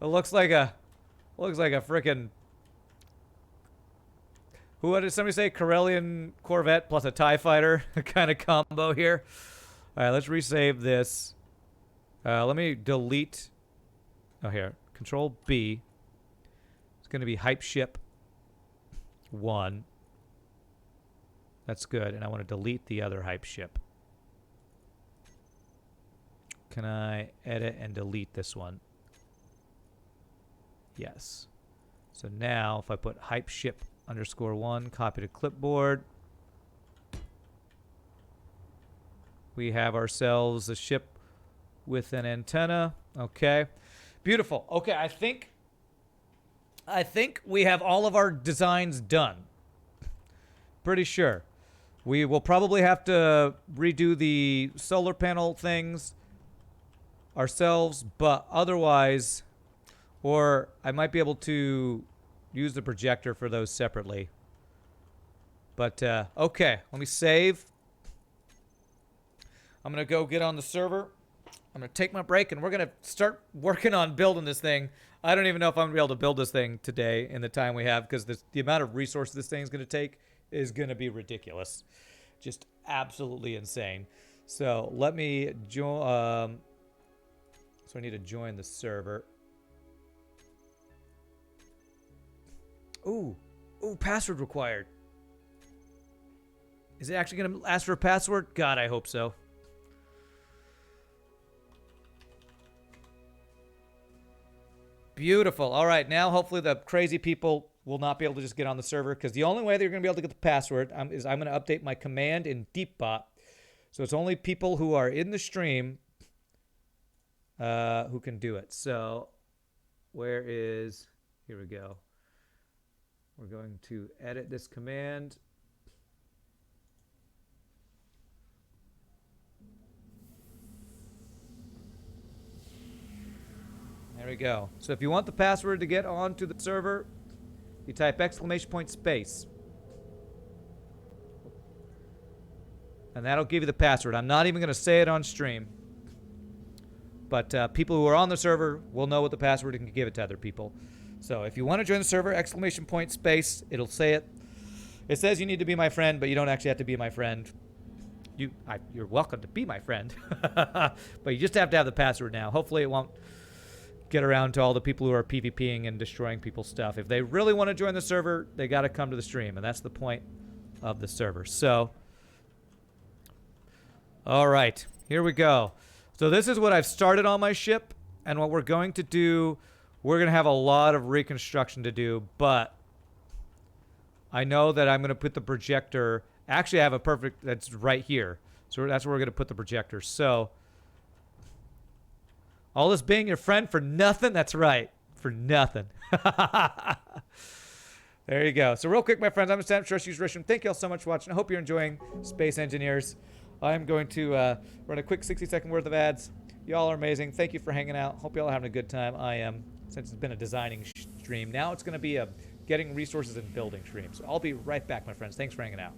It looks like a frickin' what did somebody say? Corellian Corvette plus a TIE fighter kind of combo here. All right, let's resave this. Let me delete. Oh, here. Control B. It's going to be Hype Ship 1. That's good. And I want to delete the other Hype Ship. Can I edit and delete this one? Yes. So now if I put Hype Ship _1, copy to clipboard, we have ourselves a ship with an antenna. Okay. Beautiful. Okay, I think we have all of our designs done. Pretty sure. We will probably have to redo the solar panel things ourselves, but otherwise, or I might be able to use the projector for those separately. But, okay, let me save. I'm going to go get on the server. I'm going to take my break, and we're going to start working on building this thing. I don't even know if I'm going to be able to build this thing today in the time we have, because the amount of resources this thing is going to take is going to be ridiculous. Just absolutely insane. So let me join. So I need to join the server. Ooh, password required. Is it actually going to ask for a password? God, I hope so. Beautiful. All right, now hopefully the crazy people will not be able to just get on the server, because the only way they're going to be able to get the password is I'm going to update my command in DeepBot. So it's only people who are in the stream who can do it. So where is... Here we go. We're going to edit this command. There we go. So if you want the password to get onto the server, you type !space. And that'll give you the password. I'm not even going to say it on stream. But people who are on the server will know what the password and can give it to other people. So if you want to join the server, !space, it'll say it. It says you need to be my friend, but you don't actually have to be my friend. You're welcome to be my friend, but you just have to have the password now. Hopefully it won't get around to all the people who are PvPing and destroying people's stuff. If they really want to join the server, they got to come to the stream, and that's the point of the server. So, all right, here we go. So this is what I've started on my ship, and what we're going to do, we're going to have a lot of reconstruction to do, but I know that I'm going to put the projector, actually I have a perfect, that's right here. So that's where we're going to put the projector. So, all this being your friend for nothing? That's right, for nothing. There you go. So real quick, my friends, I'm Sam Trust Risham. Thank you all so much for watching. I hope you're enjoying Space Engineers. I'm going to run a quick 60-second worth of ads. Y'all are amazing. Thank you for hanging out. Hope y'all are having a good time. I am, since it's been a designing stream. Now it's going to be a getting resources and building stream. So I'll be right back, my friends. Thanks for hanging out.